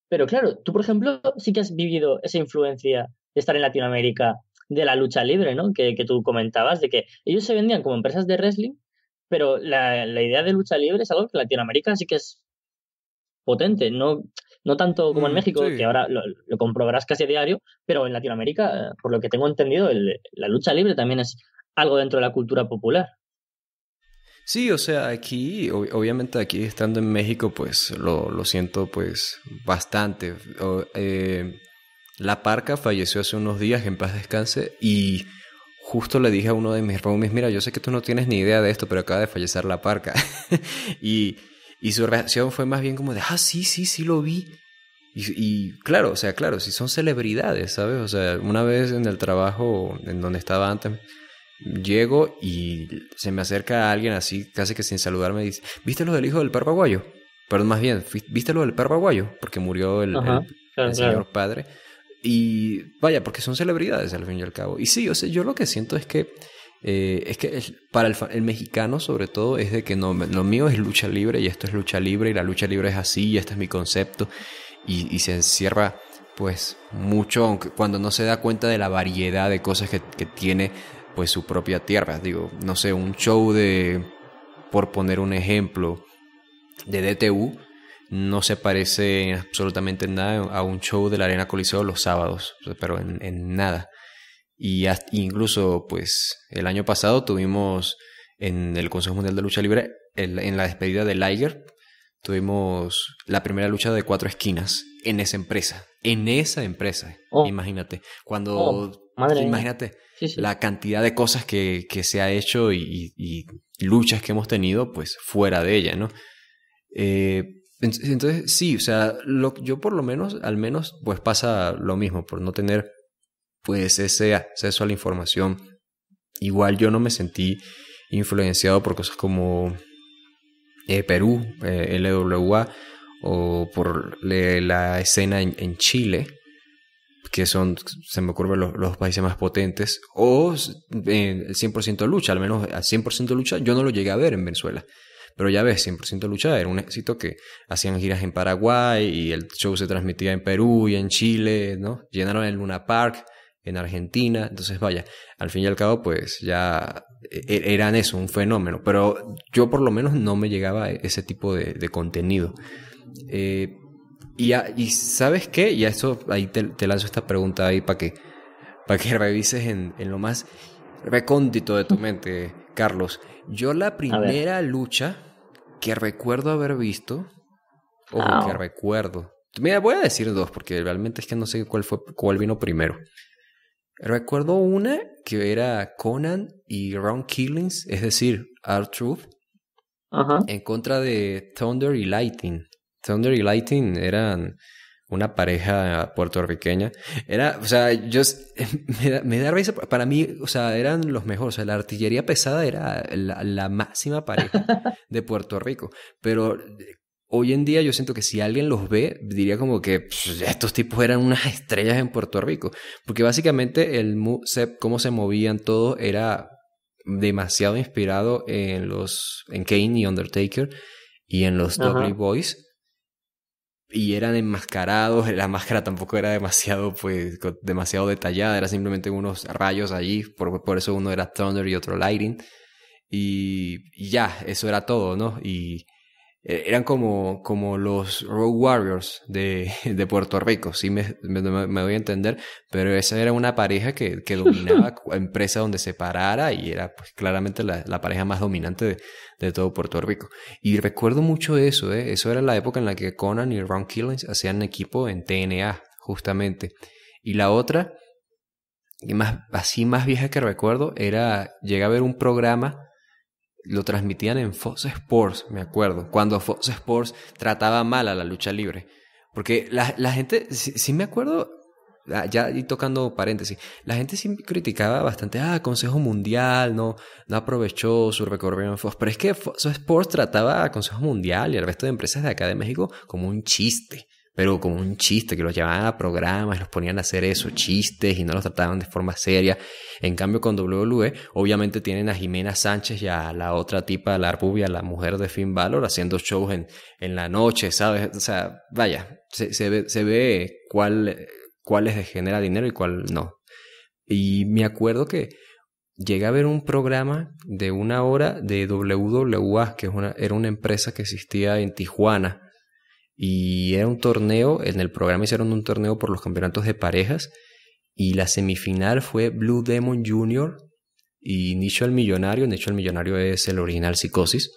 Pero claro, tú, por ejemplo, sí que has vivido esa influencia de estar en Latinoamérica de la lucha libre, ¿no? Que tú comentabas, de que ellos se vendían como empresas de wrestling, pero la idea de lucha libre es algo que en Latinoamérica sí que es potente, no tanto como en México, que Sí. ahora lo comprobarás casi a diario, pero en Latinoamérica, por lo que tengo entendido, la lucha libre también es algo dentro de la cultura popular. Sí, o sea, aquí, obviamente aquí estando en México, pues lo siento pues bastante. La Parca falleció hace unos días, en paz descanse, y justo le dije a uno de mis roomies, mira, yo sé que tú no tienes ni idea de esto, pero acaba de fallecer La Parca. y, y su reacción fue más bien como de, sí, sí, sí lo vi. Y claro, o sea, claro, si son celebridades, ¿sabes? O sea, una vez en el trabajo en donde estaba antes, llego y se me acerca alguien así, casi que sin saludarme, y dice, ¿viste lo del hijo del perro aguayo? Perdón, más bien, ¿viste lo del perro aguayo? Porque murió Ajá, el claro, señor claro. padre. Y vaya, porque son celebridades al fin y al cabo. Y sí, o sea, yo lo que siento es que para el mexicano sobre todo es de que no, lo mío es lucha libre y esto es lucha libre y la lucha libre es así y este es mi concepto y se encierra pues mucho aunque cuando no se da cuenta de la variedad de cosas que tiene pues su propia tierra. Digo, no sé, un show de, por poner un ejemplo, de DTU no se parece absolutamente en nada a un show de la Arena Coliseo los sábados, pero en nada. Y incluso, pues, el año pasado tuvimos en el Consejo Mundial de Lucha Libre, en la despedida de Liger, tuvimos la primera lucha de 4 esquinas en esa empresa. En esa empresa, Oh, imagínate. oh, Cuando, madre mía. imagínate Sí, sí. la cantidad de cosas que se ha hecho y luchas que hemos tenido, pues, fuera de ella, ¿no? Entonces, sí, o sea, yo por lo menos, al menos, pues pasa lo mismo, por no tener pues ese acceso a la información. Igual yo no me sentí influenciado por cosas como Perú, LWA, o por la escena en Chile, que son, se me ocurren los países más potentes, o el 100% lucha, al menos al 100% lucha yo no lo llegué a ver en Venezuela. Pero ya ves, 100% lucha era un éxito que hacían giras en Paraguay y el show se transmitía en Perú y en Chile, ¿no? Llenaron el Luna Park en Argentina. Entonces, vaya, al fin y al cabo, pues ya eran eso, un fenómeno. Pero yo por lo menos no me llegaba a ese tipo de contenido. Y ¿sabes qué? Y a eso, ahí te lanzo esta pregunta ahí para que revises en lo más recóndito de tu mente, Carlos. Yo la A ver. primera lucha que recuerdo haber visto, ojo, que Au. recuerdo. Mira, voy a decir dos porque realmente es que no sé cuál vino primero. Recuerdo una que era Conan y Ron Killings, es decir, R-Truth, Ajá. en contra de Thunder y Lightning. Thunder y Lightning eran una pareja puertorriqueña. Era, o sea, me da risa. Para mí, o sea, eran los mejores. O sea, la artillería pesada era la máxima pareja de Puerto Rico. Pero hoy en día yo siento que si alguien los ve, diría como que estos tipos eran unas estrellas en Puerto Rico. Porque básicamente cómo se movían todos era demasiado inspirado en Kane y Undertaker y en los Dudley Ajá. Boys. Y eran enmascarados, la máscara tampoco era demasiado, pues, demasiado detallada, era simplemente unos rayos allí, por eso uno era Thunder y otro Lightning. Y ya, eso era todo, ¿no? Y eran como los Road Warriors de Puerto Rico, sí me doy a entender, pero esa era una pareja que dominaba empresa donde se parara y era pues claramente la pareja más dominante de todo Puerto Rico. Y recuerdo mucho eso, eso era la época en la que Conan y Ron Killings hacían equipo en TNA, justamente. Y la otra, y más vieja que recuerdo, llegué a ver un programa. Lo transmitían en Fox Sports, me acuerdo, cuando Fox Sports trataba mal a la lucha libre. Porque la gente, sí me acuerdo, ya y tocando paréntesis, la gente sí criticaba bastante, Consejo Mundial, no aprovechó su recorrido en Fox. Pero es que Fox Sports trataba a Consejo Mundial y al resto de empresas de acá de México como un chiste. Pero como un chiste, que los llevaban a programas, los ponían a hacer eso, chistes, y no los trataban de forma seria. En cambio, con WWE, obviamente tienen a Jimena Sánchez y a la otra tipa, la rubia, la mujer de Finn Balor, haciendo shows en la noche, ¿sabes? O sea, vaya, se ve cuál les genera dinero y cuál no. Y me acuerdo que llegué a ver un programa de 1 hora de WWA, que era una empresa que existía en Tijuana. Y era un torneo, en el programa hicieron un torneo por los campeonatos de parejas y la semifinal fue Blue Demon Jr. y Nicho el Millonario. Nicho el Millonario es el original Psicosis,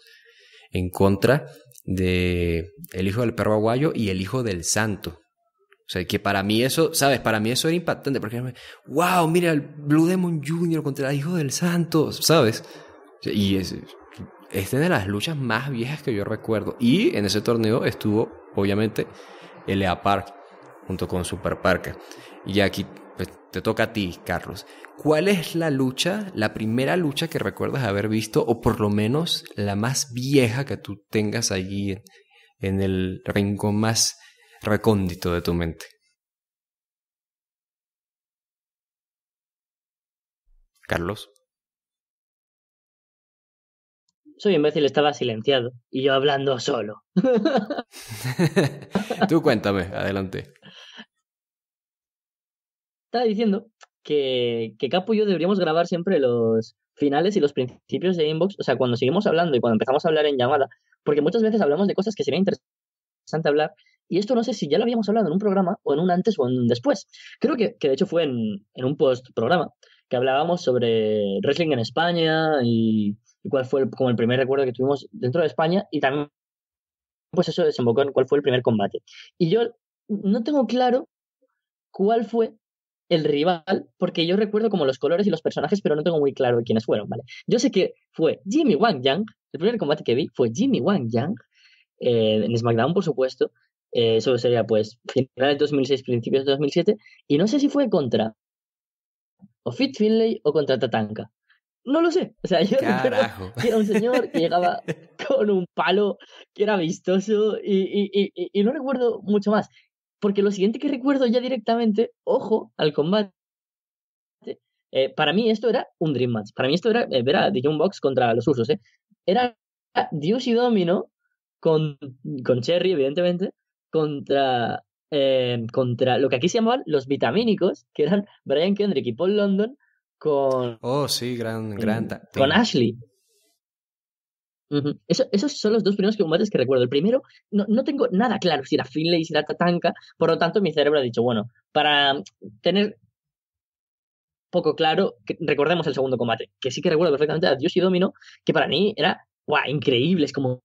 en contra de el hijo del perro aguayo y el hijo del santo. O sea, que para mí eso, ¿sabes? Para mí eso era impactante porque, wow, mira, el Blue Demon Jr. contra el hijo del santo, ¿sabes? Y es de las luchas más viejas que yo recuerdo. Y en ese torneo estuvo, obviamente, L.A. Park junto con Super Parker. Y aquí pues, te toca a ti, Carlos. ¿Cuál es la primera lucha que recuerdas haber visto, o por lo menos la más vieja que tú tengas allí en el rincón más recóndito de tu mente? Carlos. Soy imbécil, estaba silenciado y yo hablando solo. Tú cuéntame, adelante. Estaba diciendo que Capo y yo deberíamos grabar siempre los finales y los principios de Inbox, o sea, cuando seguimos hablando y cuando empezamos a hablar en llamada, porque muchas veces hablamos de cosas que sería interesante hablar, y esto no sé si ya lo habíamos hablado en un programa o en un antes o en un después. Creo que de hecho fue en un post-programa, que hablábamos sobre wrestling en España y cuál fue como el primer recuerdo que tuvimos dentro de España, y también pues eso desembocó en cuál fue el primer combate. Y yo no tengo claro cuál fue el rival, porque yo recuerdo como los colores y los personajes, pero no tengo muy claro quiénes fueron, ¿vale? Yo sé que fue Jimmy Wang Yang, el primer combate que vi fue Jimmy Wang Yang, en SmackDown, por supuesto. Eso sería, pues, finales de 2006, principios de 2007. Y no sé si fue contra o Fit Finlay o contra Tatanka. No lo sé. O sea, yo recuerdo Carajo. que era un señor que llegaba con un palo, que era vistoso y no recuerdo mucho más. Porque lo siguiente que recuerdo ya directamente, ojo al combate, para mí esto era un Dream Match. Para mí esto era ver a The Young Bucks contra los Usos. Era Dios y Domino con Cherry, evidentemente, contra contra lo que aquí se llamaban los vitamínicos, que eran Brian Kendrick y Paul London con, Oh, sí, gran tag con team. Ashley. Ujú. Esos son los dos primeros combates que recuerdo. El primero, no tengo nada claro si era Finlay, si era Tatanka, por lo tanto mi cerebro ha dicho, bueno, para tener poco claro, recordemos el segundo combate, que sí que recuerdo perfectamente a Dios y Domino, que para mí era, guau, increíble, es como,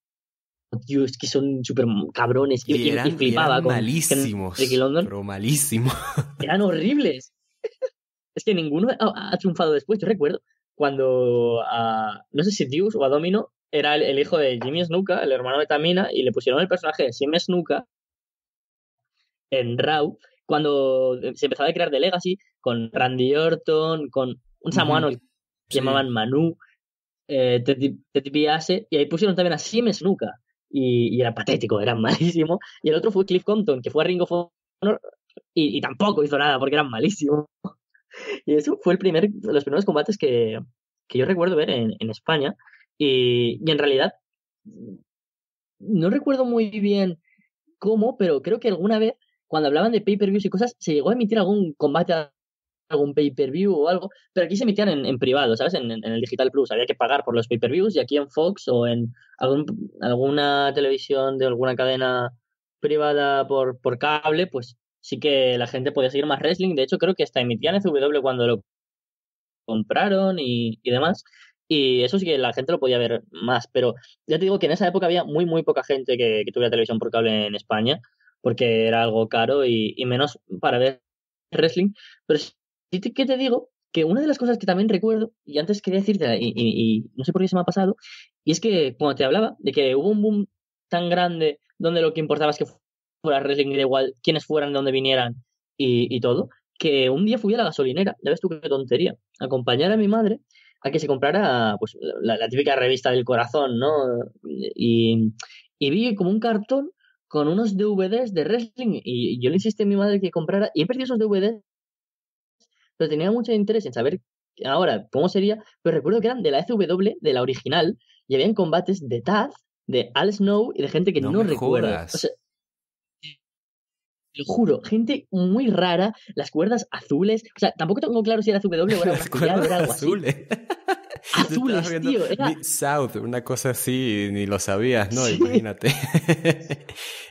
Dios, que son súper cabrones, y Y flipaba eran con Kendrick y malísimos, London, pero malísimos. eran horribles. Es que ninguno ha triunfado después. Yo recuerdo cuando no sé si Deuce o a Domino era el hijo de Jimmy Snuka, el hermano de Tamina, y le pusieron el personaje de Jimmy Snuka en Raw, cuando se empezaba a crear The Legacy, con Randy Orton, con un samoano Ujú, que sí. llamaban Manu, Ted DiBiase, y ahí pusieron también a Jimmy Snuka, y era patético, era malísimo. Y el otro fue Cliff Compton, que fue a Ring of Honor, y tampoco hizo nada porque eran malísimos. Y eso fue los primeros combates que yo recuerdo ver en España. Y en realidad, no recuerdo muy bien cómo, pero creo que alguna vez, cuando hablaban de pay-per-views y cosas, se llegó a emitir algún combate, algún pay-per-view o algo, pero aquí se emitían en privado, ¿sabes? En el Digital Plus. Había que pagar por los pay-per-views y aquí en Fox o en alguna televisión de alguna cadena privada por cable, pues sí que la gente podía seguir más wrestling. De hecho, creo que hasta emitían FW cuando lo compraron y demás. Y eso sí que la gente lo podía ver más. Pero ya te digo que en esa época había muy poca gente que tuviera televisión por cable en España, porque era algo caro y menos para ver wrestling. Pero sí que te digo que una de las cosas que también recuerdo, y antes quería decirte, y no sé por qué se me ha pasado, y es que cuando te hablaba de que hubo un boom tan grande donde lo que importaba es que fuera wrestling y da igual quiénes fueran, de dónde vinieran y todo, que un día fui a la gasolinera, ya ves tú qué tontería, a acompañar a mi madre a que se comprara pues la típica revista del corazón, ¿no? Y vi como un cartón con unos DVDs de wrestling y yo le insistí a mi madre que comprara y he perdido esos DVDs, pero tenía mucho interés en saber ahora cómo sería, pero recuerdo que eran de la FW, de la original, y habían combates de Taz, de Al Snow y de gente que No no me recuerdo. O sea, jodas. te lo juro, gente muy rara, las cuerdas azules, o sea, tampoco tengo claro si era FW o era una Las filial o cuerdas era algo así. azules. Tú estabas Azules, viendo tío, era... Mid-South, una cosa así, y ni lo sabías, ¿no? Sí, Imagínate. sí,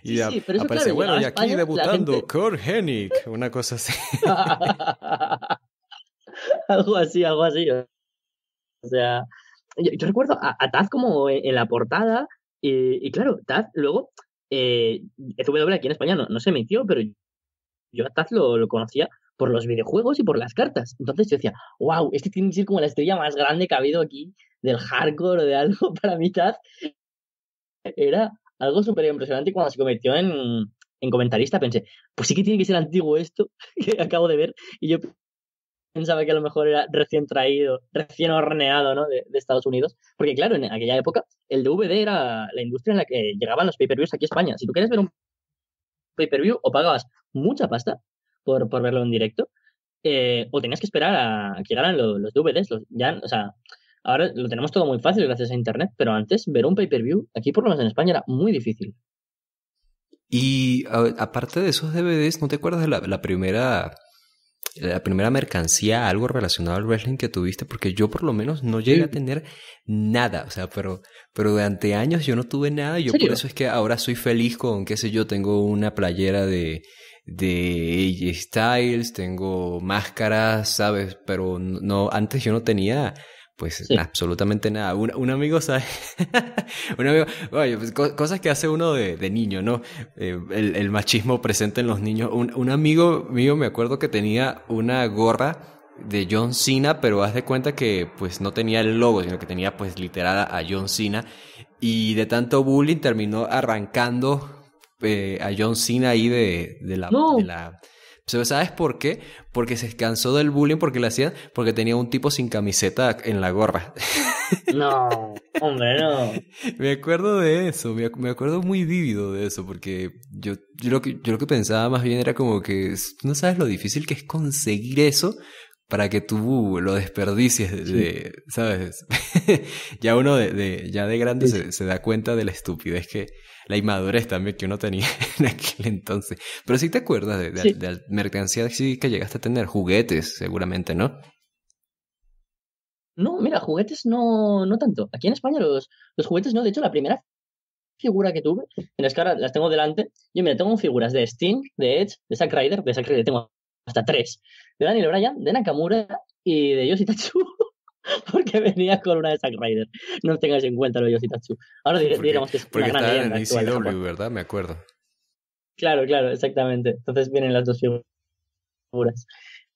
Y sí, pero eso claro, aparece, bueno, llegaba a y aquí España, la debutando gente... Kurt Hennig, una cosa así. algo así, algo así. O sea, yo recuerdo a Taz como en la portada y claro, Taz luego, FW aquí en España no se emitió, pero yo a Taz lo conocía por los videojuegos y por las cartas. Entonces yo decía, wow, este tiene que ser como la estrella más grande que ha habido aquí del hardcore o de algo. Para mí Taz era algo súper impresionante y cuando se convirtió en comentarista pensé, pues sí que tiene que ser antiguo esto que acabo de ver y yo pensaba que a lo mejor era recién traído, recién horneado, ¿no? De Estados Unidos. Porque claro, en aquella época el DVD era la industria en la que llegaban los pay-per-views aquí a España. Si tú querías ver un pay-per-view o pagabas mucha pasta por verlo en directo, o tenías que esperar a que llegaran los DVDs. Ya, o sea, ahora lo tenemos todo muy fácil gracias a Internet, pero antes ver un pay-per-view, aquí por lo menos en España, era muy difícil. Y aparte de esos DVDs, ¿no te acuerdas de la primera mercancía, algo relacionado al wrestling que tuviste? Porque yo por lo menos no llegué a Sí. tener nada, o sea, pero durante años yo no tuve nada y ¿En yo por serio? eso es que ahora soy feliz con, qué sé yo, tengo una playera de AJ Styles, tengo máscaras, ¿sabes? Pero no, antes yo no tenía pues Sí. absolutamente nada. Un amigo, ¿sabes? Un amigo, oye, pues, cosas que hace uno de niño, ¿no? El machismo presente en los niños. Un amigo mío me acuerdo que tenía una gorra de John Cena, pero haz de cuenta que pues no tenía el logo, sino que tenía pues literal a John Cena. Y de tanto bullying terminó arrancando a John Cena ahí de No, la... ¿Sabes por qué? Porque se cansó del bullying porque le hacían, porque tenía un tipo sin camiseta en la gorra. no, hombre, no. Me acuerdo de eso, me acuerdo muy vívido de eso, porque yo lo que pensaba más bien era como que tú no sabes lo difícil que es conseguir eso para que tú lo desperdicies ¿sabes? Ya uno ya de grande se da cuenta de la estupidez la inmadurez también que uno tenía en aquel entonces. Pero sí te acuerdas de la mercancía sí que llegaste a tener, juguetes seguramente, ¿no? No, mira, juguetes no tanto. Aquí en España los juguetes no. De hecho, la primera figura que tuve, en las que ahora las tengo delante, yo mira, tengo figuras de Sting, de Edge, de Zack Ryder tengo hasta 3, de Daniel Bryan, de Nakamura y de Yoshitatsu, porque venía con una de Zack Ryder. No tengáis en cuenta lo de Yoshitatsu. Ahora diríamos que es una porque gran estaba en leyenda actual de ECW, Japón. ¿verdad? Me acuerdo. Claro, exactamente. Entonces vienen las dos figuras.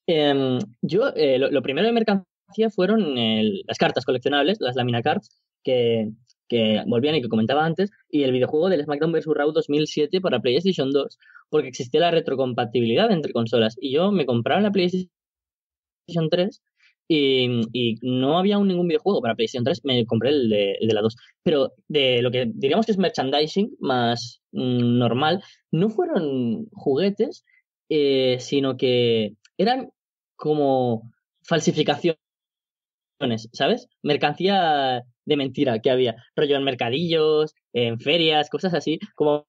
Lo primero de mercancía fueron las cartas coleccionables, las Lamina Cards, que volvían y que comentaba antes, y el videojuego del SmackDown vs. Raw 2007 para PlayStation 2, porque existía la retrocompatibilidad entre consolas. Y yo me compraba la PlayStation 3 y no había ningún videojuego para PlayStation 3, me compré el de la 2. Pero de lo que diríamos que es merchandising más normal, no fueron juguetes, sino que eran como falsificaciones, ¿sabes? Mercancía de mentira que había, rollo en mercadillos, en ferias, cosas así, como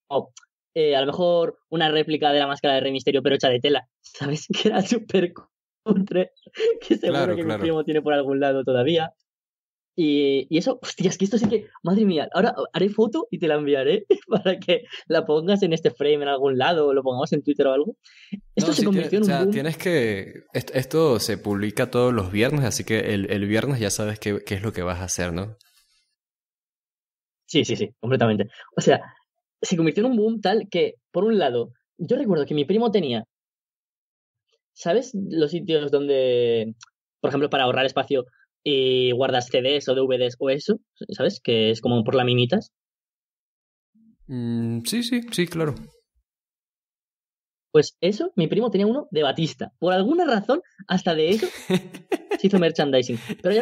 a lo mejor una réplica de la máscara de Rey Misterio, pero hecha de tela, ¿sabes? Que era súper cutre, que seguro Claro, que mi claro. primo tiene por algún lado todavía. Y eso, hostia, es que esto sí que, madre mía, ahora haré foto y te la enviaré para que la pongas en este frame en algún lado o lo pongamos en Twitter o algo. Esto No, se sí, convirtió o en un sea, boom. tienes que... Esto se publica todos los viernes, así que el viernes ya sabes qué es lo que vas a hacer, ¿no? Sí, completamente. O sea, se convirtió en un boom tal que, por un lado, yo recuerdo que mi primo tenía, ¿sabes? Los sitios donde, por ejemplo, para ahorrar espacio y guardas CDs o DVDs o eso, ¿sabes? Que es como por laminitas. Sí, claro. Pues eso, mi primo tenía uno de Batista. Por alguna razón, hasta de eso se hizo merchandising.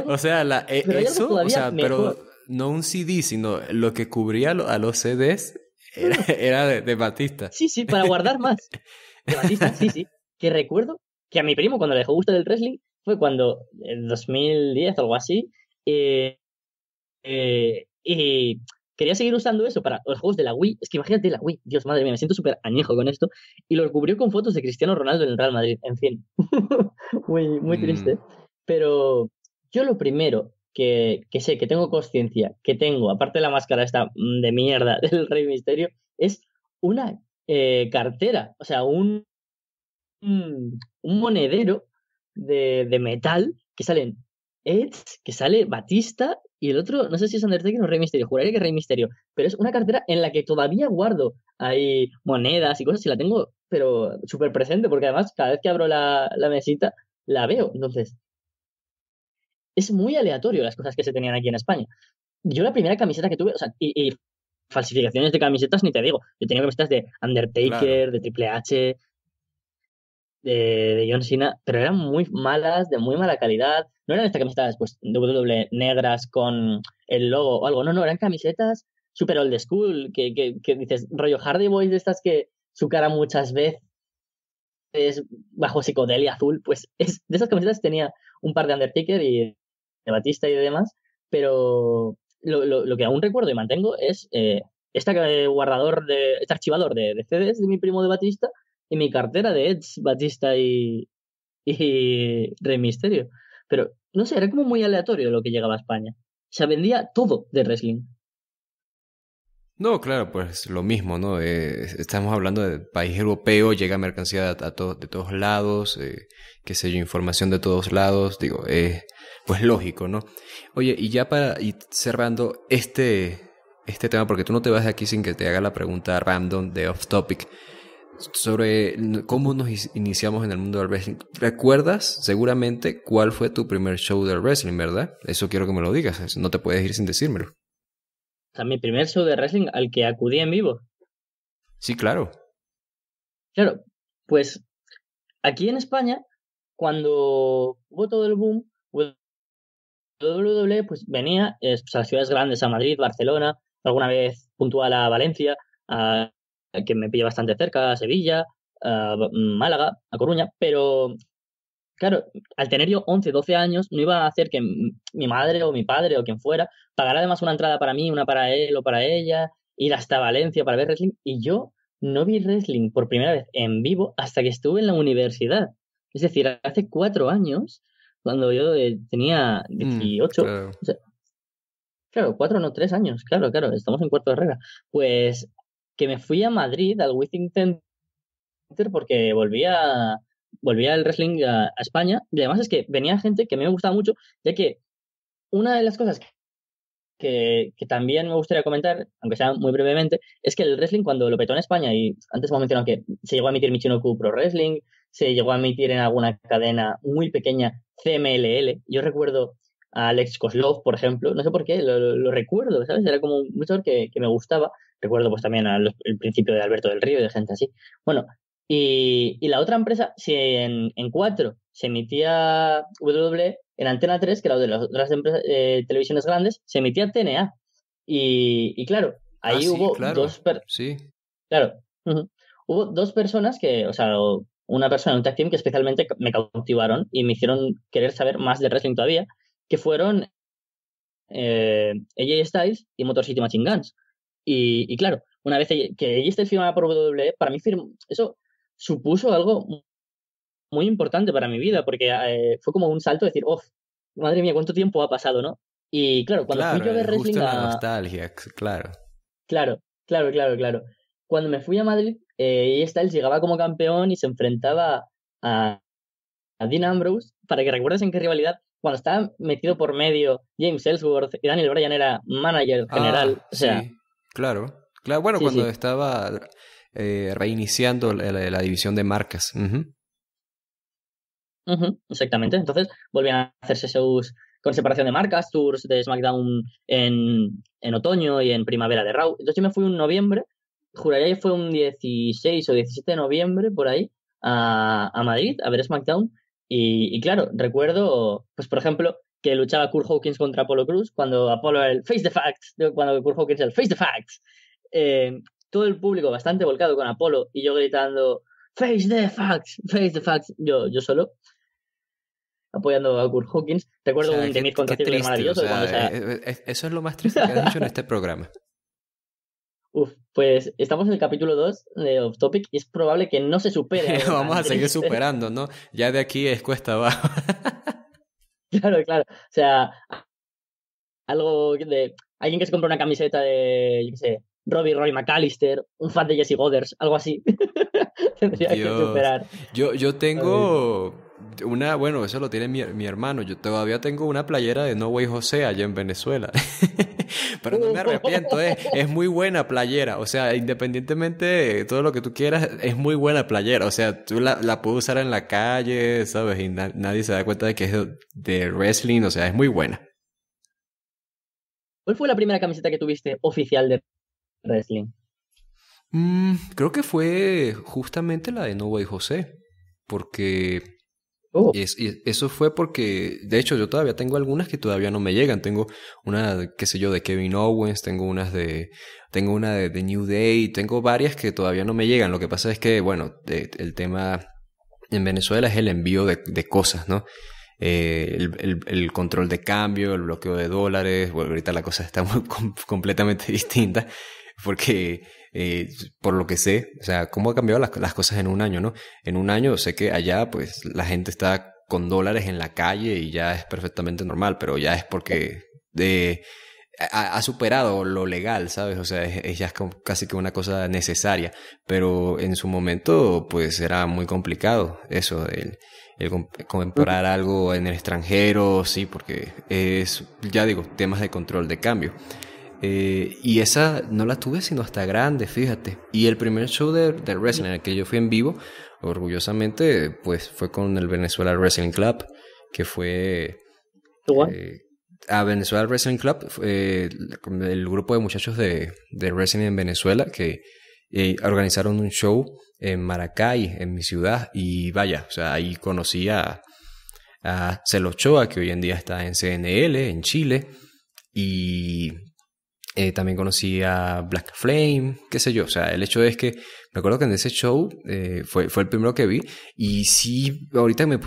O sea, Pero hay algo eso, o todavía sea, pero mejor. no un CD, sino lo que cubría a los CDs No, no. era de Batista. Sí, para guardar más. De Batista, sí. Que recuerdo que a mi primo, cuando le dejó gusto del wrestling, fue cuando, en 2010 o algo así, eh, y quería seguir usando eso para los juegos de la Wii. Es que imagínate la Wii, Dios madre mía, me siento súper añejo con esto. Y lo cubrió con fotos de Cristiano Ronaldo en el Real Madrid. En fin, muy triste. Mm, Pero yo lo primero que sé, que tengo conciencia, que tengo, aparte de la máscara esta de mierda del Rey Misterio, es una cartera, o sea, un monedero de metal que salen Edge, que sale Batista y el otro, no sé si es Undertaker o Rey Misterio, juraría que es Rey Misterio, pero es una cartera en la que todavía guardo ahí monedas y cosas y la tengo, pero súper presente, porque además cada vez que abro la mesita la veo. Entonces, es muy aleatorio las cosas que se tenían aquí en España. Yo la primera camiseta que tuve, o sea, y falsificaciones de camisetas ni te digo, yo tenía camisetas de claro. Undertaker, de Triple H, de John Cena, pero eran muy malas, de muy mala calidad. No eran estas camisetas pues WWE negras con el logo o algo, no, eran camisetas super old school, que dices, rollo Hardy Boys de estas que su cara muchas veces bajo psicodelia azul, pues de esas camisetas tenía un par de Undertaker y de Batista y de demás, pero lo que aún recuerdo y mantengo es este archivador de CDs de mi primo de Batista y mi cartera de Edge, Batista y Rey Misterio. Pero no sé, era como muy aleatorio lo que llegaba a España. Se vendía todo de wrestling. No, claro, pues lo mismo, ¿no? Estamos hablando de país europeo, llega mercancía de todos lados, qué sé yo, información de todos lados, digo, pues lógico, ¿no? Oye, y ya para ir cerrando este tema, porque tú no te vas de aquí sin que te haga la pregunta random de off topic, sobre cómo nos iniciamos en el mundo del wrestling. ¿Recuerdas seguramente cuál fue tu primer show del wrestling, verdad? Eso quiero que me lo digas, no te puedes ir sin decírmelo. O sea, mi primer show de wrestling al que acudí en vivo. Sí, claro. Claro, pues aquí en España, cuando hubo todo el boom, WWE pues venía pues, a las ciudades grandes, a Madrid, Barcelona, alguna vez puntual a Valencia, a, que me pilla bastante cerca, a Sevilla, a Málaga, a Coruña, pero claro, al tener yo 11, 12 años, no iba a hacer que mi madre o mi padre o quien fuera pagara además una entrada para mí, una para él o para ella, ir hasta Valencia para ver wrestling. Y yo no vi wrestling por primera vez en vivo hasta que estuve en la universidad. Es decir, hace 4 años, cuando yo tenía 18, Claro. o sea, claro, 4 no 3 años, claro, claro, estamos en cuarto de regla. Pues que me fui a Madrid, al Withing Center, porque volvía el wrestling a España. Y además es que venía gente que a mí me gustaba mucho, ya que una de las cosas que también me gustaría comentar, aunque sea muy brevemente, es que el wrestling cuando lo petó en España, y antes hemos mencionado que se llegó a emitir Michinoku Pro Wrestling, se llegó a emitir en alguna cadena muy pequeña CMLL. Yo recuerdo a Alex Koslov, por ejemplo, no sé por qué, lo recuerdo, ¿sabes? Era como un luchador que me gustaba. Recuerdo pues también el principio de Alberto del Río y de gente así. Bueno, y la otra empresa, si en 4 se emitía WWE, en Antena 3, que era de las otras televisiones grandes, se emitía TNA. Y claro, Ah, ahí sí, hubo claro. Sí. claro, hubo dos personas que, o sea, una persona en un tag team que especialmente me cautivaron y me hicieron querer saber más de wrestling todavía, que fueron AJ Styles y Motor City Machine Guns. Y claro, una vez que AJ Styles firmaba por WWE, para mí eso supuso algo muy importante para mi vida, porque fue como un salto de decir, oh, madre mía, cuánto tiempo ha pasado, ¿no? Y claro, cuando fui Claro, yo a ver es wrestling justo la nostalgia, claro. Claro, claro, claro, claro. Cuando me fui a Madrid, Styles llegaba como campeón y se enfrentaba a, a Dean Ambrose, para que recuerdes en qué rivalidad, cuando estaba metido por medio James Ellsworth y Daniel Bryan era manager general, Ah, o sea, sí, claro. Claro, bueno, sí, cuando sí. estaba reiniciando la división de marcas. Ujú. Ujú, exactamente. Entonces volvían a hacerse shows con separación de marcas, tours de SmackDown en otoño y en primavera de Raw. Entonces yo me fui un noviembre, juraría que fue un 16 o 17 de noviembre por ahí, a Madrid a ver SmackDown. Y claro, recuerdo, pues por ejemplo, que luchaba Kurt Hawkins contra Apollo Cruz cuando Apollo era el Face the Facts, cuando Kurt Hawkins era el Face the Facts. Eh, Todo el público bastante volcado con Apollo y yo gritando Face the Facts, Face the Facts, yo solo apoyando a Kurt Hawkins. O Recuerdo sea, un Demir contra qué Ziggler triste, o maravilloso cuando sea, se... eso es lo más triste que has dicho en este programa. Uf, pues estamos en el capítulo 2 de Off Topic y es probable que no se supere algo Vamos tan a seguir triste. superando, ¿no? Ya de aquí es cuesta abajo. Claro, claro. O sea, algo de... Alguien que se compra una camiseta de, yo qué sé, Rory McAllister, un fan de Jesse Goders, algo así. Tendría que Dios. superar. Yo Ay, tengo bueno, eso lo tiene mi hermano. Yo todavía tengo una playera de No Way José allá en Venezuela. Pero no me arrepiento, es muy buena playera. O sea, independientemente de todo lo que tú quieras, es muy buena playera. O sea, tú la puedes usar en la calle, ¿sabes? Y nadie se da cuenta de que es de wrestling. O sea, es muy buena. ¿Cuál fue la primera camiseta que tuviste oficial de wrestling? Creo que fue justamente la de No Way José. Porque Oh, y eso fue porque, de hecho, yo todavía tengo algunas que todavía no me llegan. Tengo una, qué sé yo, de Kevin Owens, tengo una de New Day, tengo varias que todavía no me llegan. Lo que pasa es que, bueno, el tema en Venezuela es el envío de cosas, ¿no? El control de cambio, el bloqueo de dólares. Bueno, ahorita la cosa está completamente distinta porque, por lo que sé, o sea, cómo ha cambiado las cosas en un año, ¿no? En un año sé que allá, pues, la gente está con dólares en la calle y ya es perfectamente normal, pero ya es porque ha superado lo legal, ¿sabes? O sea, es ya casi que una cosa necesaria, pero en su momento, pues, era muy complicado eso, el comprar algo en el extranjero, sí, porque es, ya digo, temas de control de cambio. Y esa no la tuve sino hasta grande, fíjate. Y el primer show de wrestling en el que yo fui en vivo, orgullosamente, pues fue con el Venezuela Wrestling Club, que fue qué guay. a Venezuela Wrestling Club, el grupo de muchachos de wrestling en Venezuela que organizaron un show en Maracay, en mi ciudad, y vaya, o sea, ahí conocí a Celo Ochoa, que hoy en día está en CNL, en Chile, y También conocí a Black Flame, qué sé yo. O sea, el hecho es que me acuerdo que en ese show fue el primero que vi. Y sí, ahorita me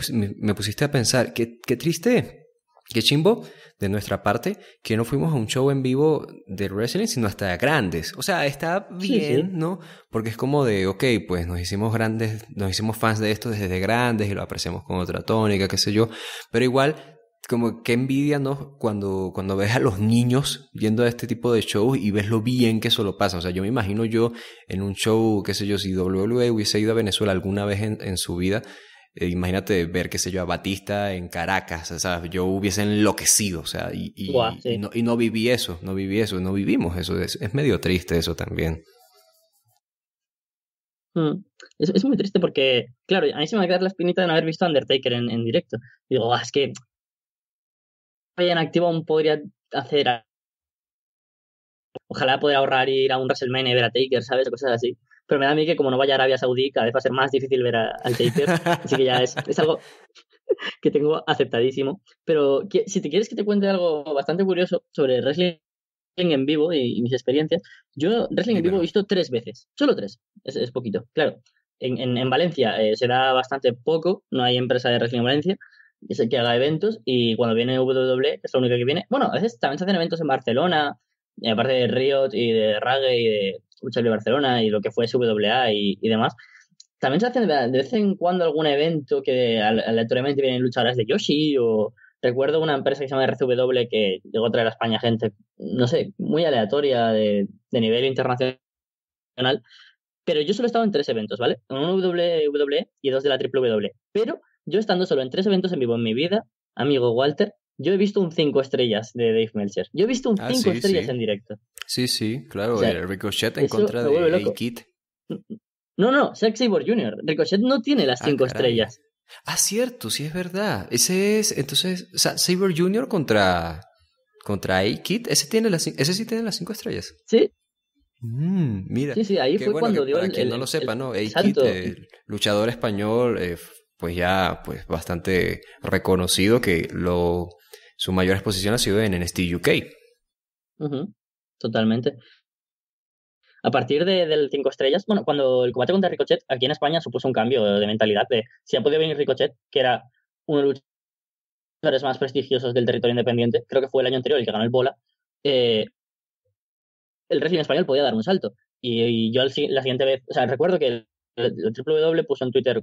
pusiste a pensar, qué triste, qué chimbo de nuestra parte que no fuimos a un show en vivo de wrestling, sino hasta grandes. O sea, está bien, Sí. ¿no? Porque es como de, ok, pues nos hicimos grandes, nos hicimos fans de esto desde grandes y lo apreciamos con otra tónica, qué sé yo. Pero igual, como que envidia, ¿no? Cuando ves a los niños viendo este tipo de shows y ves lo bien que eso lo pasa. O sea, yo me imagino yo en un show, qué sé yo, si WWE hubiese ido a Venezuela alguna vez en su vida, imagínate ver, qué sé yo, a Batista en Caracas, o sea, yo hubiese enloquecido, o sea, Buah, sí. no viví eso, no vivimos eso, es medio triste eso también. Mm. Es muy triste porque, claro, a mí se me va a quedar la espinita de no haber visto a Undertaker en directo. Y digo, es que en activo aún podría hacer. Ojalá poder ahorrar y ir a un WrestleMania y ver a Taker, ¿sabes? O cosas así. Pero me da a mí que como no vaya a Arabia Saudí, cada vez va a ser más difícil ver al Taker. Así que ya es algo que tengo aceptadísimo. Pero si te quieres que te cuente algo bastante curioso sobre wrestling en vivo y mis experiencias, yo wrestling en vivo he Dímelo. visto 3 veces. Solo 3. Es poquito. Claro, en Valencia se da bastante poco. No hay empresa de wrestling en Valencia. Es el que haga eventos. Y cuando viene WWE, que es la única que viene. Bueno, a veces también se hacen eventos en Barcelona, aparte de Riot y de Rage y de Lucha Libre Barcelona y lo que fue SWA y demás. También se hacen de vez en cuando algún evento que aleatoriamente vienen luchadoras de Yoshi o recuerdo una empresa que se llama RCW que llegó a traer a España gente, no sé, muy aleatoria de nivel internacional, pero yo solo he estado en 3 eventos, ¿vale? En uno WWE y 2 de la WWE. Pero yo estando solo en 3 eventos en vivo en mi vida, amigo Walter, yo he visto un 5 estrellas de Dave Meltzer. Yo he visto un Ah, 5 sí, estrellas sí, en directo. sí, O claro, sea, el Ricochet en eso contra me vuelve de loco. A-Kid. No, no, Zack Sabre Jr. Ricochet no tiene las Ah, 5 caray. estrellas. Ah, cierto, sí es verdad. Ese es, entonces, o sea, Saber Jr. contra A-Kid, ese sí tiene las 5 estrellas. Sí, Mira, sí, sí, ahí qué fue bueno que cuando dio para quien no lo el sepa, ¿no? A-Kid, salto. luchador español, pues ya, pues bastante reconocido que su mayor exposición ha sido en NXT UK. Ujú, totalmente. A partir del 5 estrellas, bueno, cuando el combate contra Ricochet aquí en España supuso un cambio de mentalidad de si ha podido venir Ricochet, que era uno de los luchadores más prestigiosos del territorio independiente, creo que fue el año anterior el que ganó el Bola, eh, el wrestling español podía dar un salto. Y yo la siguiente vez, o sea, recuerdo que el WWE puso en Twitter,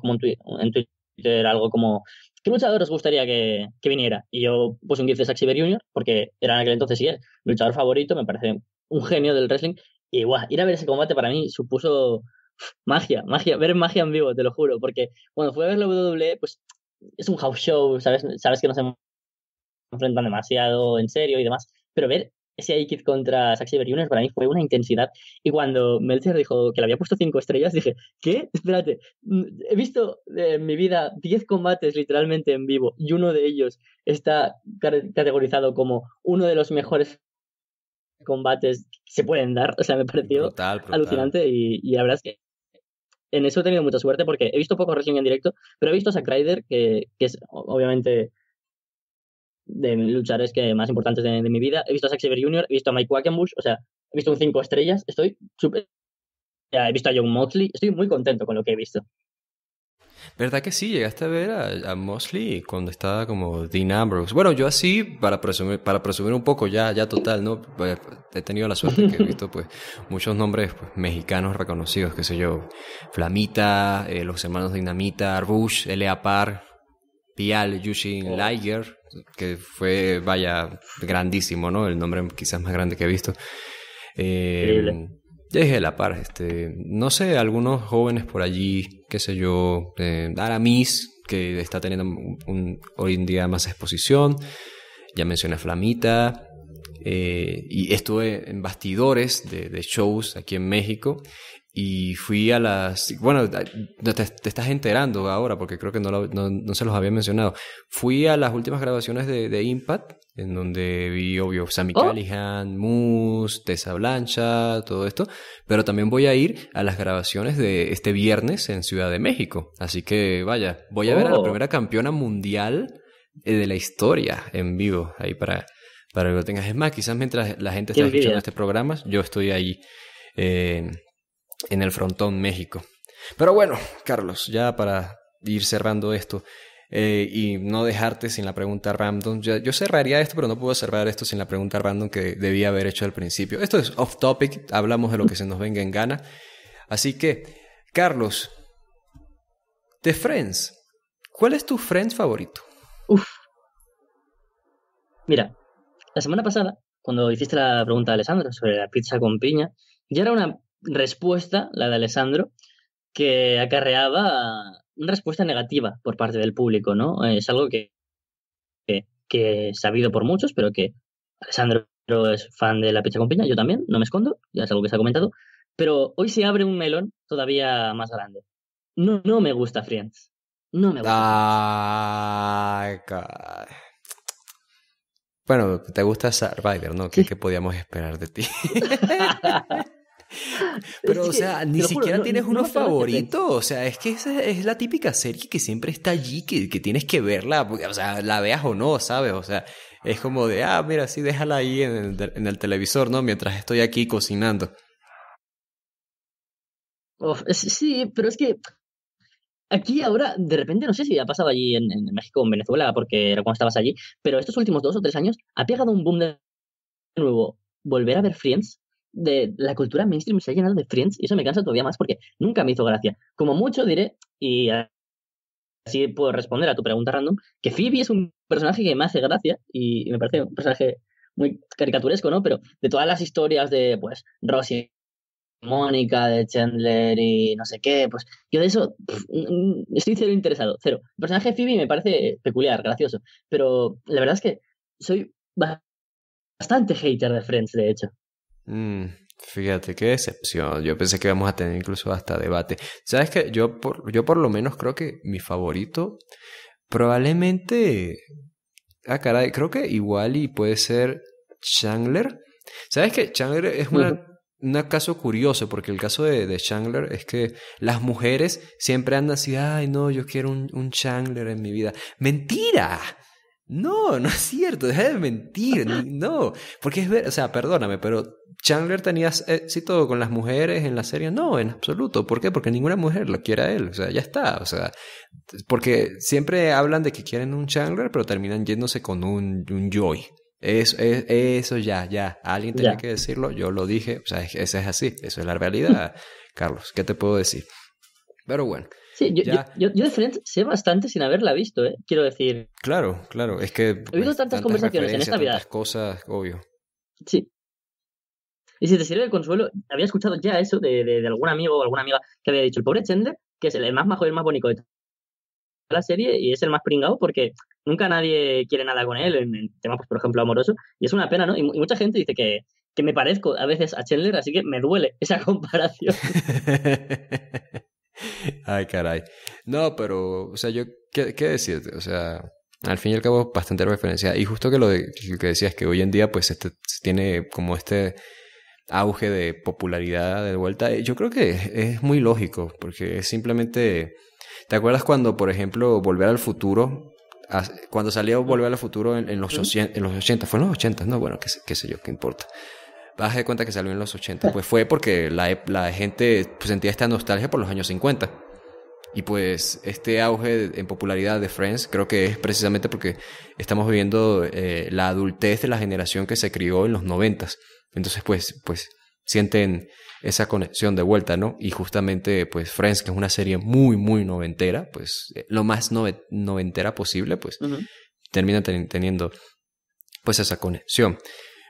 en Twitter algo como, ¿qué luchador os gustaría que viniera? Y yo puse un GIF de Zack Sabre Jr., porque era en aquel entonces sí, mi luchador favorito, me parece un genio del wrestling. Y guau, ir a ver ese combate para mí supuso magia, ver magia en vivo, te lo juro, porque cuando fui a ver la WWE, pues es un house show, sabes que no se enfrentan demasiado en serio y demás, pero ver ese A-Kid contra Zack Sabre Jr. para mí fue una intensidad. Y cuando Meltzer dijo que le había puesto 5 estrellas, dije, ¿qué? Espérate, he visto en mi vida 10 combates literalmente en vivo y uno de ellos está categorizado como uno de los mejores combates que se pueden dar. O sea, me pareció Brutal, brutal. alucinante y la verdad es que en eso he tenido mucha suerte porque he visto poco wrestling en directo, pero he visto a Zack Ryder, que es obviamente de luchadores más importantes de mi vida. He visto a Zack Sabre Jr., he visto a Mike Quackenbush, o sea, he visto un 5 estrellas, estoy súper... He visto a John Moxley, estoy muy contento con lo que he visto. ¿Verdad que sí? Llegaste a ver a Mosley cuando estaba como Dean Ambrose. Bueno, yo así, para presumir un poco, ya total, ¿no? Pues, he tenido la suerte que he visto, pues, muchos nombres pues, mexicanos reconocidos, qué sé yo. Flamita, los hermanos Dinamita, Rush, L.A. Park, Pial, Yushin Oh, Liger, que fue, vaya, grandísimo, ¿no? El nombre quizás más grande que he visto. increíble. Ya dije la par, no sé, algunos jóvenes por allí, qué sé yo, Aramis, que está teniendo hoy en día más exposición, ya mencioné a Flamita, y estuve en bastidores de shows aquí en México, y fui a bueno, te estás enterando ahora, porque creo que no se los había mencionado, fui a las últimas grabaciones de Impact, en donde vi, obvio, Sami Oh, Callihan, Moose, Tessa Blancha, todo esto, pero también voy a ir a las grabaciones de este viernes en Ciudad de México, así que vaya, voy a ver a la oh, primera campeona mundial de la historia en vivo, ahí para que lo tengas. Es más, quizás mientras la gente Qué está escuchando envidia. este programa, yo estoy ahí en el Frontón, México. Pero bueno, Carlos, ya para ir cerrando esto y no dejarte sin la pregunta random, yo cerraría esto, pero no puedo cerrar esto sin la pregunta random que debía haber hecho al principio. Esto es off topic, hablamos de lo que se nos venga en gana. Así que, Carlos, de Friends, ¿cuál es tu Friends favorito? Uf, mira, la semana pasada, cuando hiciste la pregunta de Alessandro sobre la pizza con piña, ya era una respuesta, la de Alessandro, que acarreaba una respuesta negativa por parte del público, ¿no? Es algo que es sabido por muchos, pero que Alessandro es fan de la pizza con piña, yo también, no me escondo, ya es algo que se ha comentado, pero hoy se abre un melón todavía más grande. No me gusta Friends. No me gusta Friends. Ay, bueno, te gusta Survivor, ¿no? ¿Qué, Sí. qué podíamos esperar de ti? Es Pero, o que, sea, te ni lo juro, siquiera tienes no uno me hace gracia Friends. favorito. O sea, es que esa es la típica serie que siempre está allí, que tienes que verla, o sea, la veas o no, ¿sabes? O sea, es como de, mira, sí, déjala ahí en el televisor, ¿no? Mientras estoy aquí cocinando. Uf, sí, pero es que aquí ahora, de repente, no sé si ha pasado allí en México o en Venezuela, porque era cuando estabas allí, pero estos últimos 2 o 3 años ha pegado un boom de nuevo volver a ver Friends. De la cultura mainstream se ha llenado de Friends y eso me cansa todavía más porque nunca me hizo gracia. Como mucho diré, y así puedo responder a tu pregunta random, que Phoebe es un personaje que me hace gracia y me parece un personaje muy caricaturesco, ¿no? Pero de todas las historias de, pues, Rosie, Mónica, de Chandler y no sé qué, pues yo de eso estoy cero interesado, cero. El personaje de Phoebe me parece peculiar, gracioso, pero la verdad es que soy bastante hater de Friends, de hecho. Mm, fíjate, qué decepción. Yo pensé que íbamos a tener incluso hasta debate. ¿Sabes qué? Yo por lo menos creo que mi favorito probablemente... caray, creo que igual y puede ser Chandler. ¿Sabes qué? Chandler es Ujú. un caso curioso, porque el caso de Chandler es que las mujeres siempre andan así, ay, no, yo quiero un Chandler en mi vida. ¡Mentira! No, no es cierto, deja de mentir, no, porque o sea, perdóname, pero Chandler tenía éxito con las mujeres en la serie, no, en absoluto, ¿por qué? Porque ninguna mujer lo quiere a él, o sea, ya está, o sea, porque siempre hablan de que quieren un Chandler, pero terminan yéndose con un Joey. Eso ya, alguien tenía Ya. que decirlo, yo lo dije, o sea, eso es así, eso es la realidad, Carlos, ¿qué te puedo decir? Pero bueno, Sí, ya, yo de Friends sé bastante sin haberla visto, ¿eh? Quiero decir, claro, es que he oído pues tantas tantas conversaciones en referencias, esta vida. tantas cosas, obvio. Sí. Y si te sirve de consuelo, había escuchado ya eso de algún amigo o alguna amiga que había dicho, el pobre Chandler, que es el más majo y el más bonito de toda la serie y es el más pringado porque nunca nadie quiere nada con él en temas, pues, por ejemplo, amoroso. Y es una pena, ¿no? Y mucha gente dice que me parezco a veces a Chandler, así que me duele esa comparación. Ay, caray. No, pero, o sea, ¿qué decirte? O sea, al fin y al cabo, bastante referencia. Y justo que lo que decías, que hoy en día, pues, tiene como este auge de popularidad de vuelta. Yo creo que es muy lógico, porque es simplemente... ¿Te acuerdas cuando, por ejemplo, Volver al Futuro, cuando salió Volver al Futuro en los Ujú. 80, fue en los 80, no, bueno, qué sé yo, qué importa. Vas de cuenta que salió en los 80, pues fue porque la gente pues, sentía esta nostalgia por los años 50. Y pues este auge en popularidad de Friends creo que es precisamente porque estamos viviendo la adultez de la generación que se crió en los 90. Entonces pues sienten esa conexión de vuelta, ¿no? Y justamente pues Friends, que es una serie muy noventera, pues lo más noventera posible, pues Ujú. termina teniendo pues esa conexión.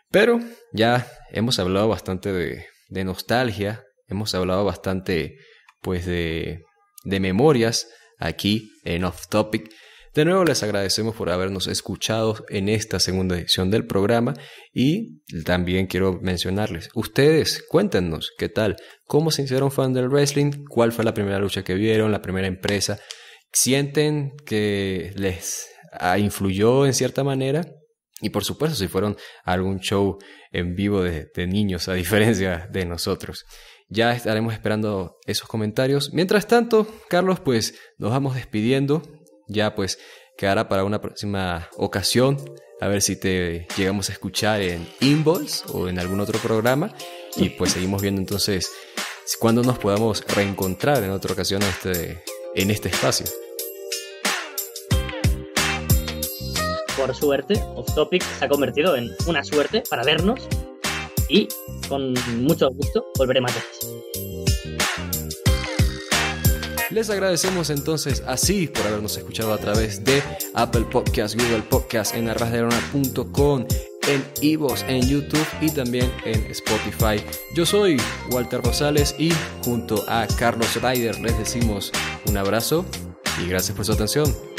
Pero ya hemos hablado bastante de nostalgia, hemos hablado bastante pues de memorias aquí en Off Topic. De nuevo les agradecemos por habernos escuchado en esta segunda edición del programa y también quiero mencionarles, ustedes cuéntenos qué tal, cómo se hicieron fan del wrestling, cuál fue la primera lucha que vieron, la primera empresa, sienten que les influyó en cierta manera. Y por supuesto, si fueron a algún show en vivo de niños, a diferencia de nosotros. Ya estaremos esperando esos comentarios. Mientras tanto, Carlos, pues nos vamos despidiendo. Ya pues quedará para una próxima ocasión a ver si te llegamos a escuchar en Inbox o en algún otro programa. Y pues seguimos viendo entonces cuándo nos podamos reencontrar en otra ocasión en este espacio. Por suerte, Off Topic se ha convertido en una suerte para vernos y con mucho gusto volveré más veces. Les agradecemos entonces así por habernos escuchado a través de Apple Podcast, Google Podcast, en arrasdelona.com, en iVoox, en YouTube y también en Spotify. Yo soy Walter Rosales y junto a Carlos Ryder les decimos un abrazo y gracias por su atención.